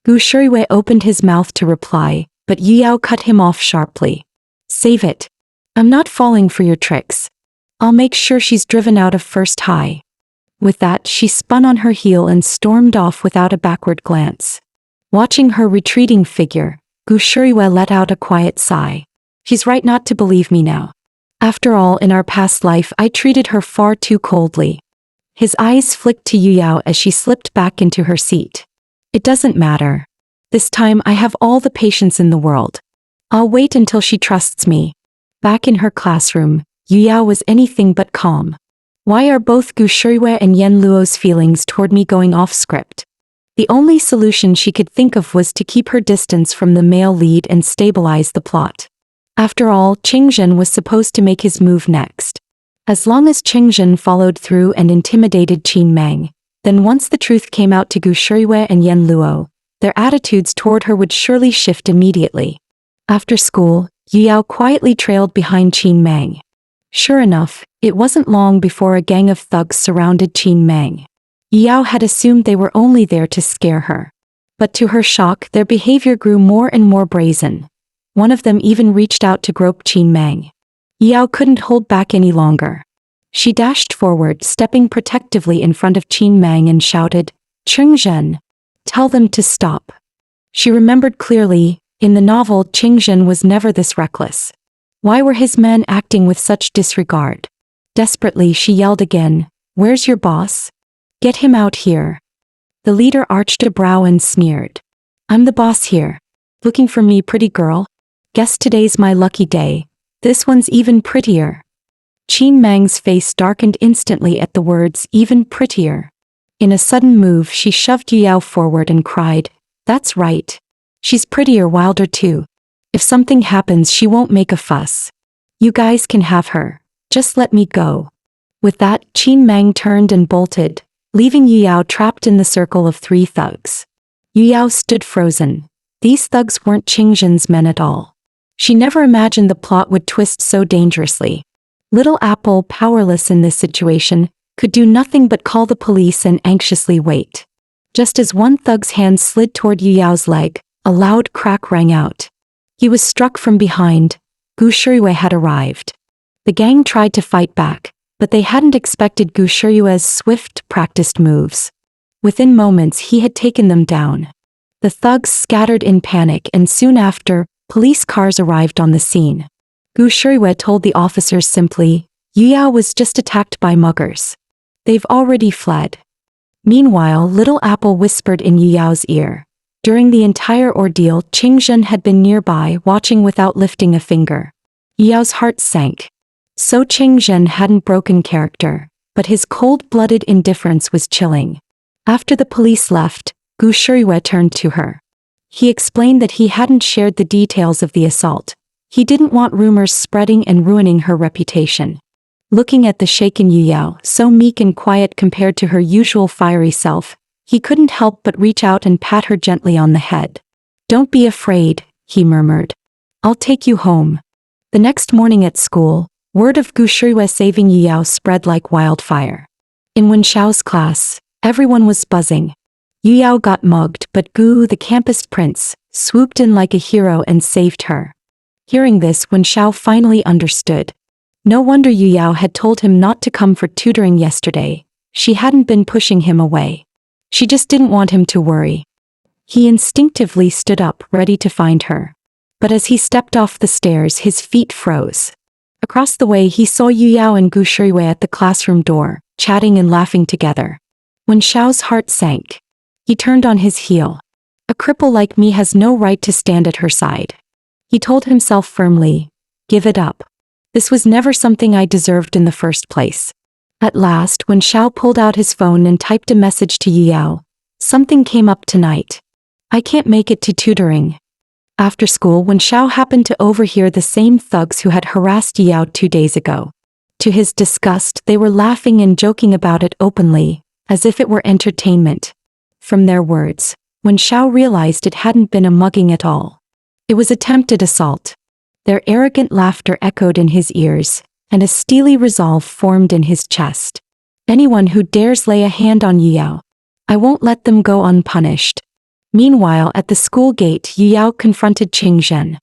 Gu Shuiwei opened his mouth to reply, but Yi Yao cut him off sharply. Save it. I'm not falling for your tricks. I'll make sure she's driven out of first high. With that, she spun on her heel and stormed off without a backward glance. Watching her retreating figure, Gu Shuiwei let out a quiet sigh. She's right not to believe me now. After all, in our past life I treated her far too coldly. His eyes flicked to Yu Yao as she slipped back into her seat. It doesn't matter. This time I have all the patience in the world. I'll wait until she trusts me. Back in her classroom, Yu Yao was anything but calm. Why are both Gu Shuiwei and Yanluo's feelings toward me going off script? The only solution she could think of was to keep her distance from the male lead and stabilize the plot. After all, Ching Xen was supposed to make his move next. As long as Ching Xen followed through and intimidated Qing Mang, then once the truth came out to Gu Shuiwei and Yanluo, their attitudes toward her would surely shift immediately. After school, Yu Yao quietly trailed behind Qing Mang. Sure enough, it wasn't long before a gang of thugs surrounded Qing Mang. Yu Yao had assumed they were only there to scare her. But to her shock, their behavior grew more and more brazen. One of them even reached out to grope Qing Mang. Yu Yao couldn't hold back any longer. She dashed forward, stepping protectively in front of Qing Mang and shouted, Ching Xen, tell them to stop. She remembered clearly, in the novel, Ching Xen was never this reckless. Why were his men acting with such disregard? Desperately, she yelled again, Where's your boss? Get him out here. The leader arched a brow and sneered. I'm the boss here. Looking for me, pretty girl? Guess today's my lucky day. This one's even prettier. Qing Mang's face darkened instantly at the words, even prettier. In a sudden move, she shoved Yu Yao forward and cried, That's right. She's prettier, wilder too. If something happens, she won't make a fuss. You guys can have her. Just let me go. With that, Qing Mang turned and bolted, leaving Yu Yao trapped in the circle of three thugs. Yu Yao stood frozen. These thugs weren't Qing Zhen's men at all. She never imagined the plot would twist so dangerously. Little Apple, powerless in this situation, could do nothing but call the police and anxiously wait. Just as one thug's hand slid toward Yu Yao's leg, a loud crack rang out. He was struck from behind. Gu Shuiwei had arrived. The gang tried to fight back, but they hadn't expected Gu Shuiwei's swift, practiced moves. Within moments he had taken them down. The thugs scattered in panic and soon after, police cars arrived on the scene. Gu Shuiwei told the officers simply, Yu Yao was just attacked by muggers. They've already fled. Meanwhile, Little Apple whispered in Yu Yao's ear. During the entire ordeal, Qing Xen had been nearby, watching without lifting a finger. Yu Yao's heart sank. So Qing Xen hadn't broken character, but his cold-blooded indifference was chilling. After the police left, Gu Shuiwei turned to her. He explained that he hadn't shared the details of the assault. He didn't want rumors spreading and ruining her reputation. Looking at the shaken Yu Yao, so meek and quiet compared to her usual fiery self, he couldn't help but reach out and pat her gently on the head. Don't be afraid, he murmured. I'll take you home. The next morning at school, word of Gu Shuiwei saving Yu Yao spread like wildfire. In Wenxiao's class, everyone was buzzing. Yu Yao got mugged, but Gu, the campus prince, swooped in like a hero and saved her. Hearing this, Wshia finally understood. No wonder Yu Yao had told him not to come for tutoring yesterday. She hadn't been pushing him away. She just didn't want him to worry. He instinctively stood up, ready to find her. But as he stepped off the stairs, his feet froze. Across the way, he saw Yu Yao and Guur at the classroom door, chatting and laughing together. Xiao's heart sank. He turned on his heel. A cripple like me has no right to stand at her side. He told himself firmly, give it up. This was never something I deserved in the first place. At last, Wshia pulled out his phone and typed a message to Yu Yao. Something came up tonight. I can't make it to tutoring. After school, Wshia happened to overhear the same thugs who had harassed Yu Yao 2 days ago. To his disgust, they were laughing and joking about it openly, as if it were entertainment. From their words, Wshia realized it hadn't been a mugging at all. It was attempted assault. Their arrogant laughter echoed in his ears, and a steely resolve formed in his chest. Anyone who dares lay a hand on Yu Yao, I won't let them go unpunished. Meanwhile, at the school gate, Yu Yao confronted Ching Xen.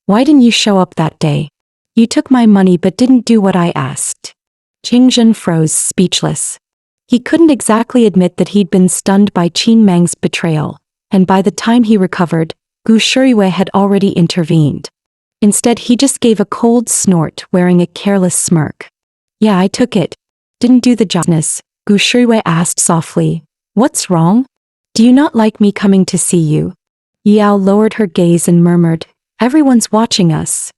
Why didn't you show up that day? You took my money but didn't do what I asked. Ching Xen froze, speechless. He couldn't exactly admit that he'd been stunned by Qin Mang's betrayal, and by the time he recovered, Guur had already intervened. Instead, he just gave a cold snort, wearing a careless smirk. Yeah, I took it. Didn't do the job. Guur asked softly. What's wrong? Do you not like me coming to see you? Yu Yao lowered her gaze and murmured, everyone's watching us.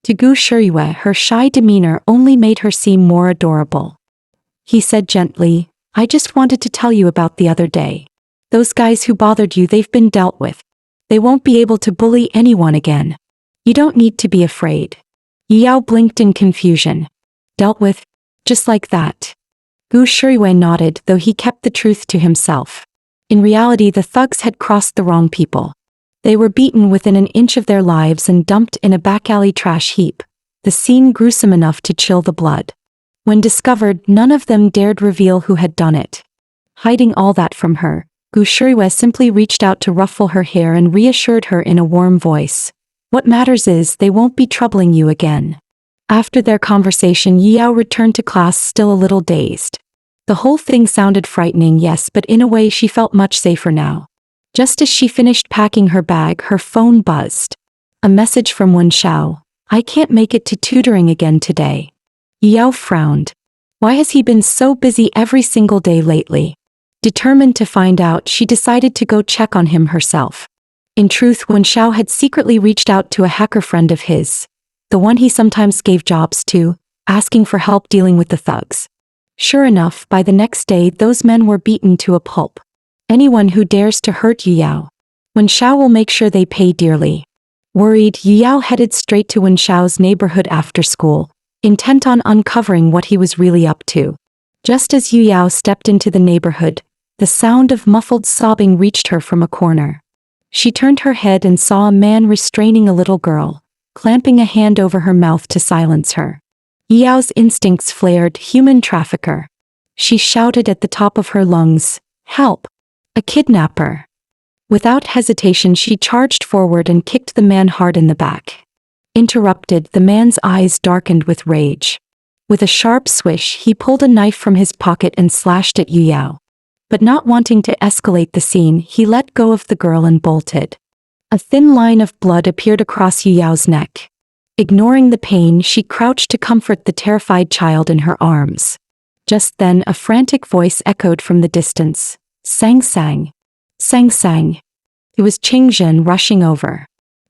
To Guur, her shy demeanor only made her seem more adorable. He said gently, I just wanted to tell you about the other day. Those guys who bothered you, they've been dealt with. They won't be able to bully anyone again. You don't need to be afraid. Yu Yao blinked in confusion. Dealt with? Just like that. Guur nodded, though he kept the truth to himself. In reality, the thugs had crossed the wrong people. They were beaten within an inch of their lives and dumped in a back alley trash heap, the scene gruesome enough to chill the blood. When discovered, none of them dared reveal who had done it. Hiding all that from her, Guur simply reached out to ruffle her hair and reassured her in a warm voice. What matters is they won't be troubling you again. After their conversation, Yu Yao returned to class still a little dazed. The whole thing sounded frightening, yes, but in a way she felt much safer now. Just as she finished packing her bag, her phone buzzed. A message from Wshia. I can't make it to tutoring again today. Yu Yao frowned. Why has he been so busy every single day lately? Determined to find out, she decided to go check on him herself. In truth, Wshia had secretly reached out to a hacker friend of his, the one he sometimes gave jobs to, asking for help dealing with the thugs. Sure enough, by the next day, those men were beaten to a pulp. Anyone who dares to hurt Yu Yao, Wshia will make sure they pay dearly. Worried, Yu Yao headed straight to Wenshao's neighborhood after school, intent on uncovering what he was really up to. Just as Yu Yao stepped into the neighborhood, the sound of muffled sobbing reached her from a corner. She turned her head and saw a man restraining a little girl, clamping a hand over her mouth to silence her. Yu Yao's instincts flared, human trafficker. She shouted at the top of her lungs, help! A kidnapper! Without hesitation, she charged forward and kicked the man hard in the back. Interrupted, the man's eyes darkened with rage. With a sharp swish, he pulled a knife from his pocket and slashed at Yu Yao. But not wanting to escalate the scene, he let go of the girl and bolted. A thin line of blood appeared across Yu Yao's neck. Ignoring the pain, she crouched to comfort the terrified child in her arms. Just then, a frantic voice echoed from the distance. Sang sang. Sang sang. It was Ching Xen rushing over.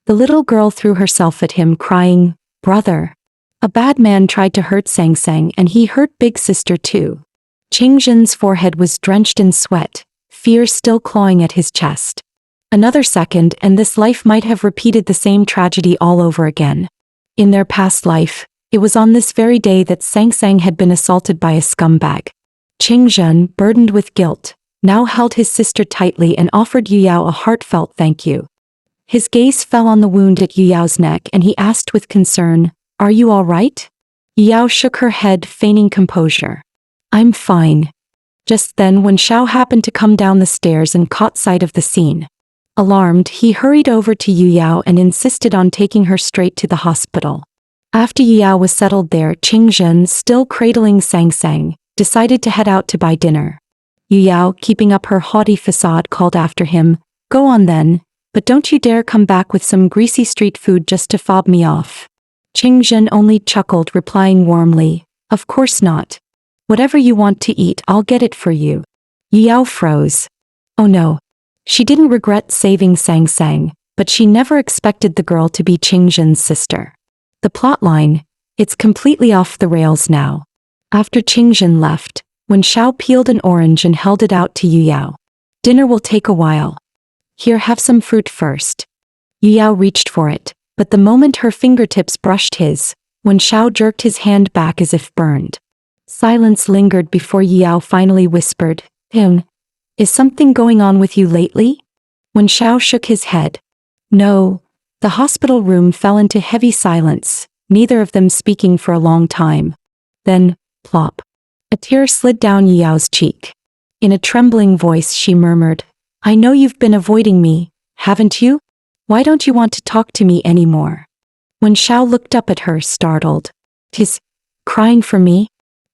The little girl threw herself at him, crying, Brother! A bad man tried to hurt Sang Sang, and he hurt Big Sister too. Ching Xen's forehead was drenched in sweat, fear still clawing at his chest. Another second, and this life might have repeated the same tragedy all over again. In their past life, it was on this very day that Sang Sang had been assaulted by a scumbag. Ching Xen, burdened with guilt, now held his sister tightly and offered Yu Yao a heartfelt thank you. His gaze fell on the wound at Yu Yao's neck and he asked with concern, Are you all right? Yu Yao shook her head, feigning composure. I'm fine. Just then, Wshia happened to come down the stairs and caught sight of the scene. Alarmed, he hurried over to Yu Yao and insisted on taking her straight to the hospital. After Yu Yao was settled there, Ching Xen, still cradling Sang Sang, decided to head out to buy dinner. Yu Yao, keeping up her haughty facade, called after him, "Go on then, but don't you dare come back with some greasy street food just to fob me off." Ching Xen only chuckled, replying warmly, "Of course not. Whatever you want to eat, I'll get it for you." Yu Yao froze. Oh no. She didn't regret saving Sang Sang, but she never expected the girl to be Ching Xen's sister. The plotline, it's completely off the rails now. After Ching Xen left, Wshia peeled an orange and held it out to Yu Yao. "Dinner will take a while. Here, have some fruit first." Yu Yao reached for it, but the moment her fingertips brushed his, Wshia jerked his hand back as if burned. Silence lingered before Yu Yao finally whispered, "Is something going on with you lately?" Wshia shook his head. "No." The hospital room fell into heavy silence, neither of them speaking for a long time. Then, plop. A tear slid down Yu Yao's cheek. In a trembling voice she murmured, "I know you've been avoiding me, haven't you? Why don't you want to talk to me anymore?" Wshia looked up at her, startled. "'Tis crying for me?"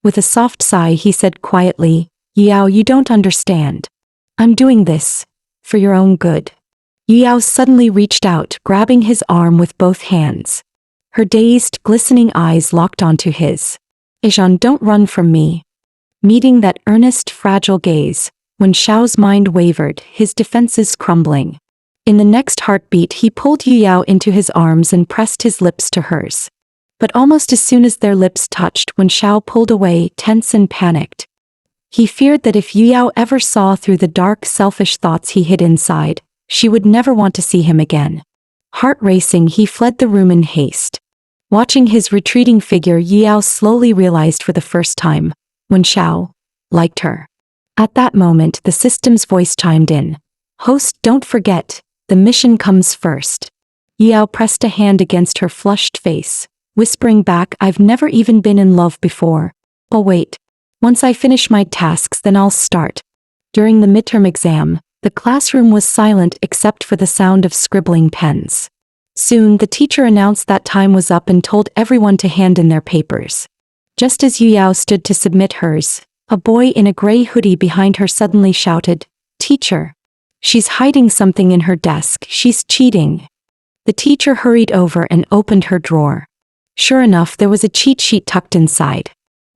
With a soft sigh he said quietly, "Yu Yao, you don't understand. I'm doing this for your own good." Yu Yao suddenly reached out, grabbing his arm with both hands. Her dazed, glistening eyes locked onto his. "Ajan, don't run from me." Meeting that earnest, fragile gaze, Wshia's mind wavered, his defenses crumbling. In the next heartbeat he pulled Yu Yao into his arms and pressed his lips to hers. But almost as soon as their lips touched, Wshia pulled away, tense and panicked. He feared that if Yu Yao ever saw through the dark, selfish thoughts he hid inside, she would never want to see him again. Heart racing, he fled the room in haste. Watching his retreating figure, Yu Yao slowly realized for the first time, Wshia liked her. At that moment, the system's voice chimed in. "Host, don't forget, the mission comes first." Yu Yao pressed a hand against her flushed face, whispering back, "I've never even been in love before. Oh wait. Once I finish my tasks, then I'll start." During the midterm exam, the classroom was silent except for the sound of scribbling pens. Soon, the teacher announced that time was up and told everyone to hand in their papers. Just as Yu Yao stood to submit hers, a boy in a gray hoodie behind her suddenly shouted, "Teacher! She's hiding something in her desk, she's cheating." The teacher hurried over and opened her drawer. Sure enough, there was a cheat sheet tucked inside.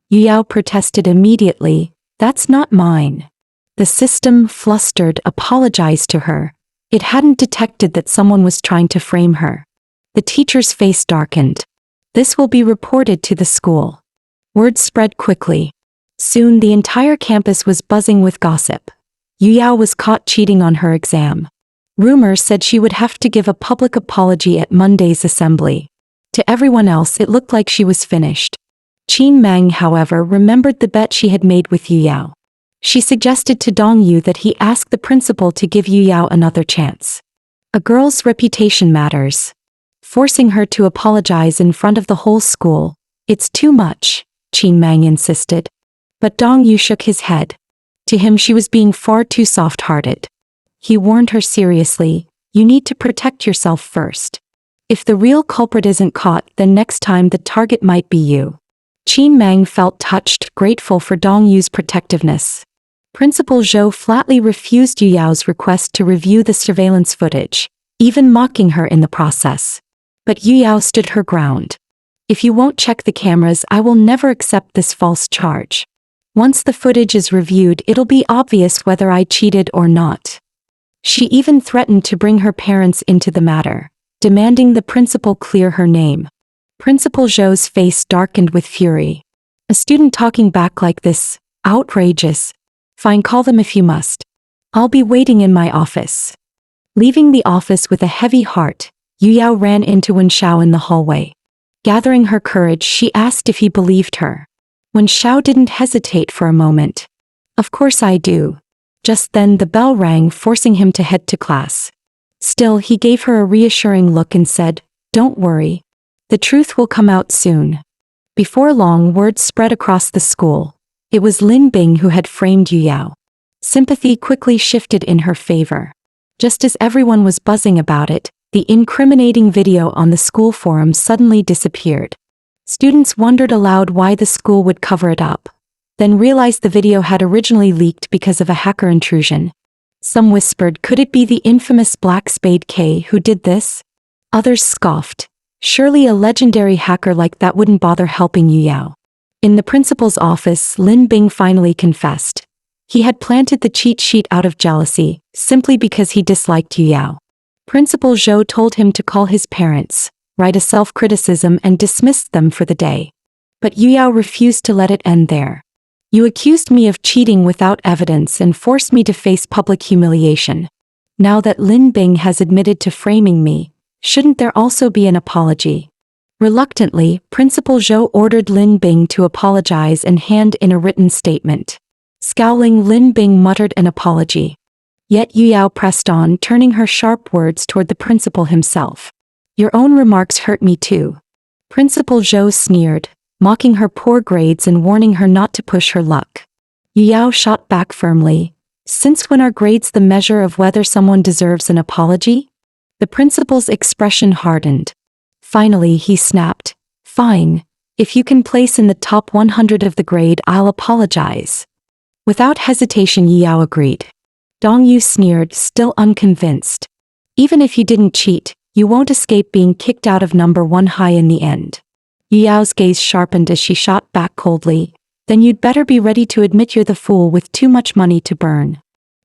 Yu Yao protested immediately, "That's not mine." The system, flustered, apologized to her. It hadn't detected that someone was trying to frame her. The teacher's face darkened. "This will be reported to the school." Word spread quickly. Soon the entire campus was buzzing with gossip. Yu Yao was caught cheating on her exam. Rumor said she would have to give a public apology at Monday's assembly. To everyone else it looked like she was finished. Mang, however, remembered the bet she had made with Yu Yao. She suggested to Yu that he ask the principal to give Yu Yao another chance. A girl's reputation matters. Forcing her to apologize in front of the whole school, "It's too much," Mang insisted. But Yu shook his head. To him she was being far too soft-hearted. He warned her seriously, "You need to protect yourself first. If the real culprit isn't caught, then next time the target might be you." Mang felt touched, grateful for Yu's protectiveness. Principal Zhou flatly refused Yu Yao's request to review the surveillance footage, even mocking her in the process. But Yu Yao stood her ground. "If you won't check the cameras, I will never accept this false charge. Once the footage is reviewed, it'll be obvious whether I cheated or not." She even threatened to bring her parents into the matter, demanding the principal clear her name. Principal Zhou's face darkened with fury. "A student talking back like this? Outrageous. Fine, call them if you must. I'll be waiting in my office." Leaving the office with a heavy heart, Yu Yao ran into Wshia in the hallway. Gathering her courage, she asked if he believed her. Wshia didn't hesitate for a moment. "Of course I do." Just then the bell rang, forcing him to head to class. Still, he gave her a reassuring look and said, "Don't worry. The truth will come out soon." Before long, word spread across the school. It was Lin Bing who had framed Yu Yao. Sympathy quickly shifted in her favor. Just as everyone was buzzing about it, the incriminating video on the school forum suddenly disappeared. Students wondered aloud why the school would cover it up, then realized the video had originally leaked because of a hacker intrusion. Some whispered, could it be the infamous Black Spade K who did this? Others scoffed. Surely a legendary hacker like that wouldn't bother helping Yu Yao. In the principal's office, Lin Bing finally confessed. He had planted the cheat sheet out of jealousy, simply because he disliked Yu Yao. Principal Zhou told him to call his parents, write a self-criticism and dismissed them for the day. But Yu Yao refused to let it end there. You accused me of cheating without evidence and forced me to face public humiliation. Now that Lin Bing has admitted to framing me, shouldn't there also be an apology? Reluctantly, Principal Zhou ordered Lin Bing to apologize and hand in a written statement. Scowling, Lin Bing muttered an apology. Yet Yu Yao pressed on, turning her sharp words toward the principal himself. Your own remarks hurt me too. Principal Zhou sneered, mocking her poor grades and warning her not to push her luck. Yu Yao shot back firmly. Since when are grades the measure of whether someone deserves an apology? The principal's expression hardened. Finally he snapped, fine. If you can place in the top 100 of the grade, I'll apologize. Without hesitation Yu Yao agreed. Dong Yu sneered, still unconvinced. Even if you didn't cheat, you won't escape being kicked out of number 1 high in the end. Yu Yao's gaze sharpened as she shot back coldly. Then you'd better be ready to admit you're the fool with too much money to burn.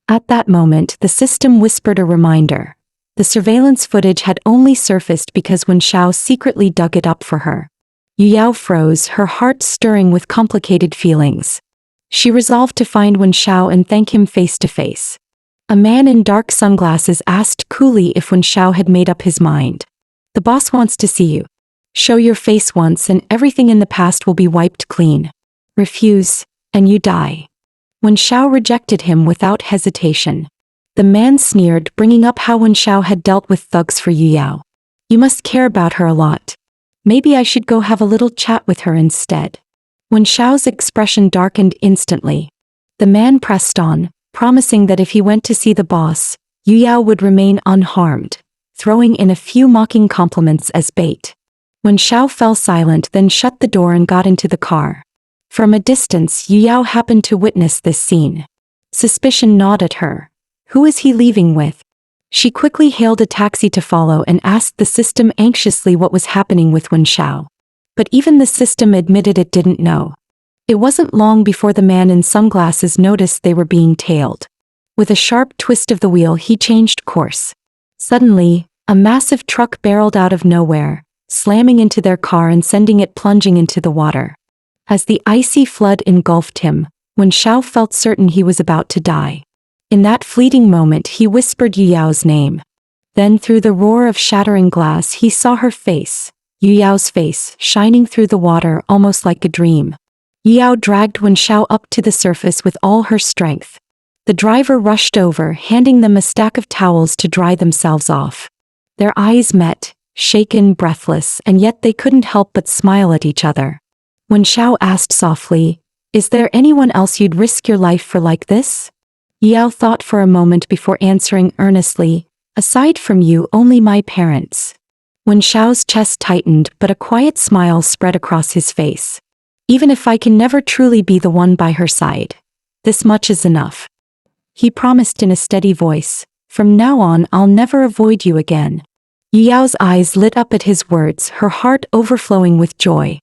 At that moment, the system whispered a reminder. The surveillance footage had only surfaced because Wshia secretly dug it up for her. Yu Yao froze, her heart stirring with complicated feelings. She resolved to find Wshia and thank him face to face. A man in dark sunglasses asked coolly if Wshia had made up his mind. The boss wants to see you. Show your face once and everything in the past will be wiped clean. Refuse, and you die. Wshia rejected him without hesitation. The man sneered, bringing up how Wshia had dealt with thugs for Yu Yao. You must care about her a lot. Maybe I should go have a little chat with her instead. Wnshiao's expression darkened instantly. The man pressed on, promising that if he went to see the boss, Yu Yao would remain unharmed, throwing in a few mocking compliments as bait. Wshia fell silent, then shut the door and got into the car. From a distance, Yu Yao happened to witness this scene. Suspicion gnawed at her. Who is he leaving with? She quickly hailed a taxi to follow and asked the system anxiously what was happening with Wshia. But even the system admitted it didn't know. It wasn't long before the man in sunglasses noticed they were being tailed. With a sharp twist of the wheel, he changed course. Suddenly, a massive truck barreled out of nowhere, slamming into their car and sending it plunging into the water. As the icy flood engulfed him, Wshia felt certain he was about to die. In that fleeting moment he whispered Yu Yao's name. Then through the roar of shattering glass he saw her face, Yu Yao's face, shining through the water almost like a dream. Yu Yao dragged Wshia up to the surface with all her strength. The driver rushed over, handing them a stack of towels to dry themselves off. Their eyes met, shaken, breathless, and yet they couldn't help but smile at each other. Wshia asked softly, "Is there anyone else you'd risk your life for like this?" Yu Yao thought for a moment before answering earnestly, "Aside from you, only my parents." Wnshiao's chest tightened, but a quiet smile spread across his face. "Even if I can never truly be the one by her side, this much is enough," he promised in a steady voice. "From now on I'll never avoid you again." Yu Yao's eyes lit up at his words, her heart overflowing with joy.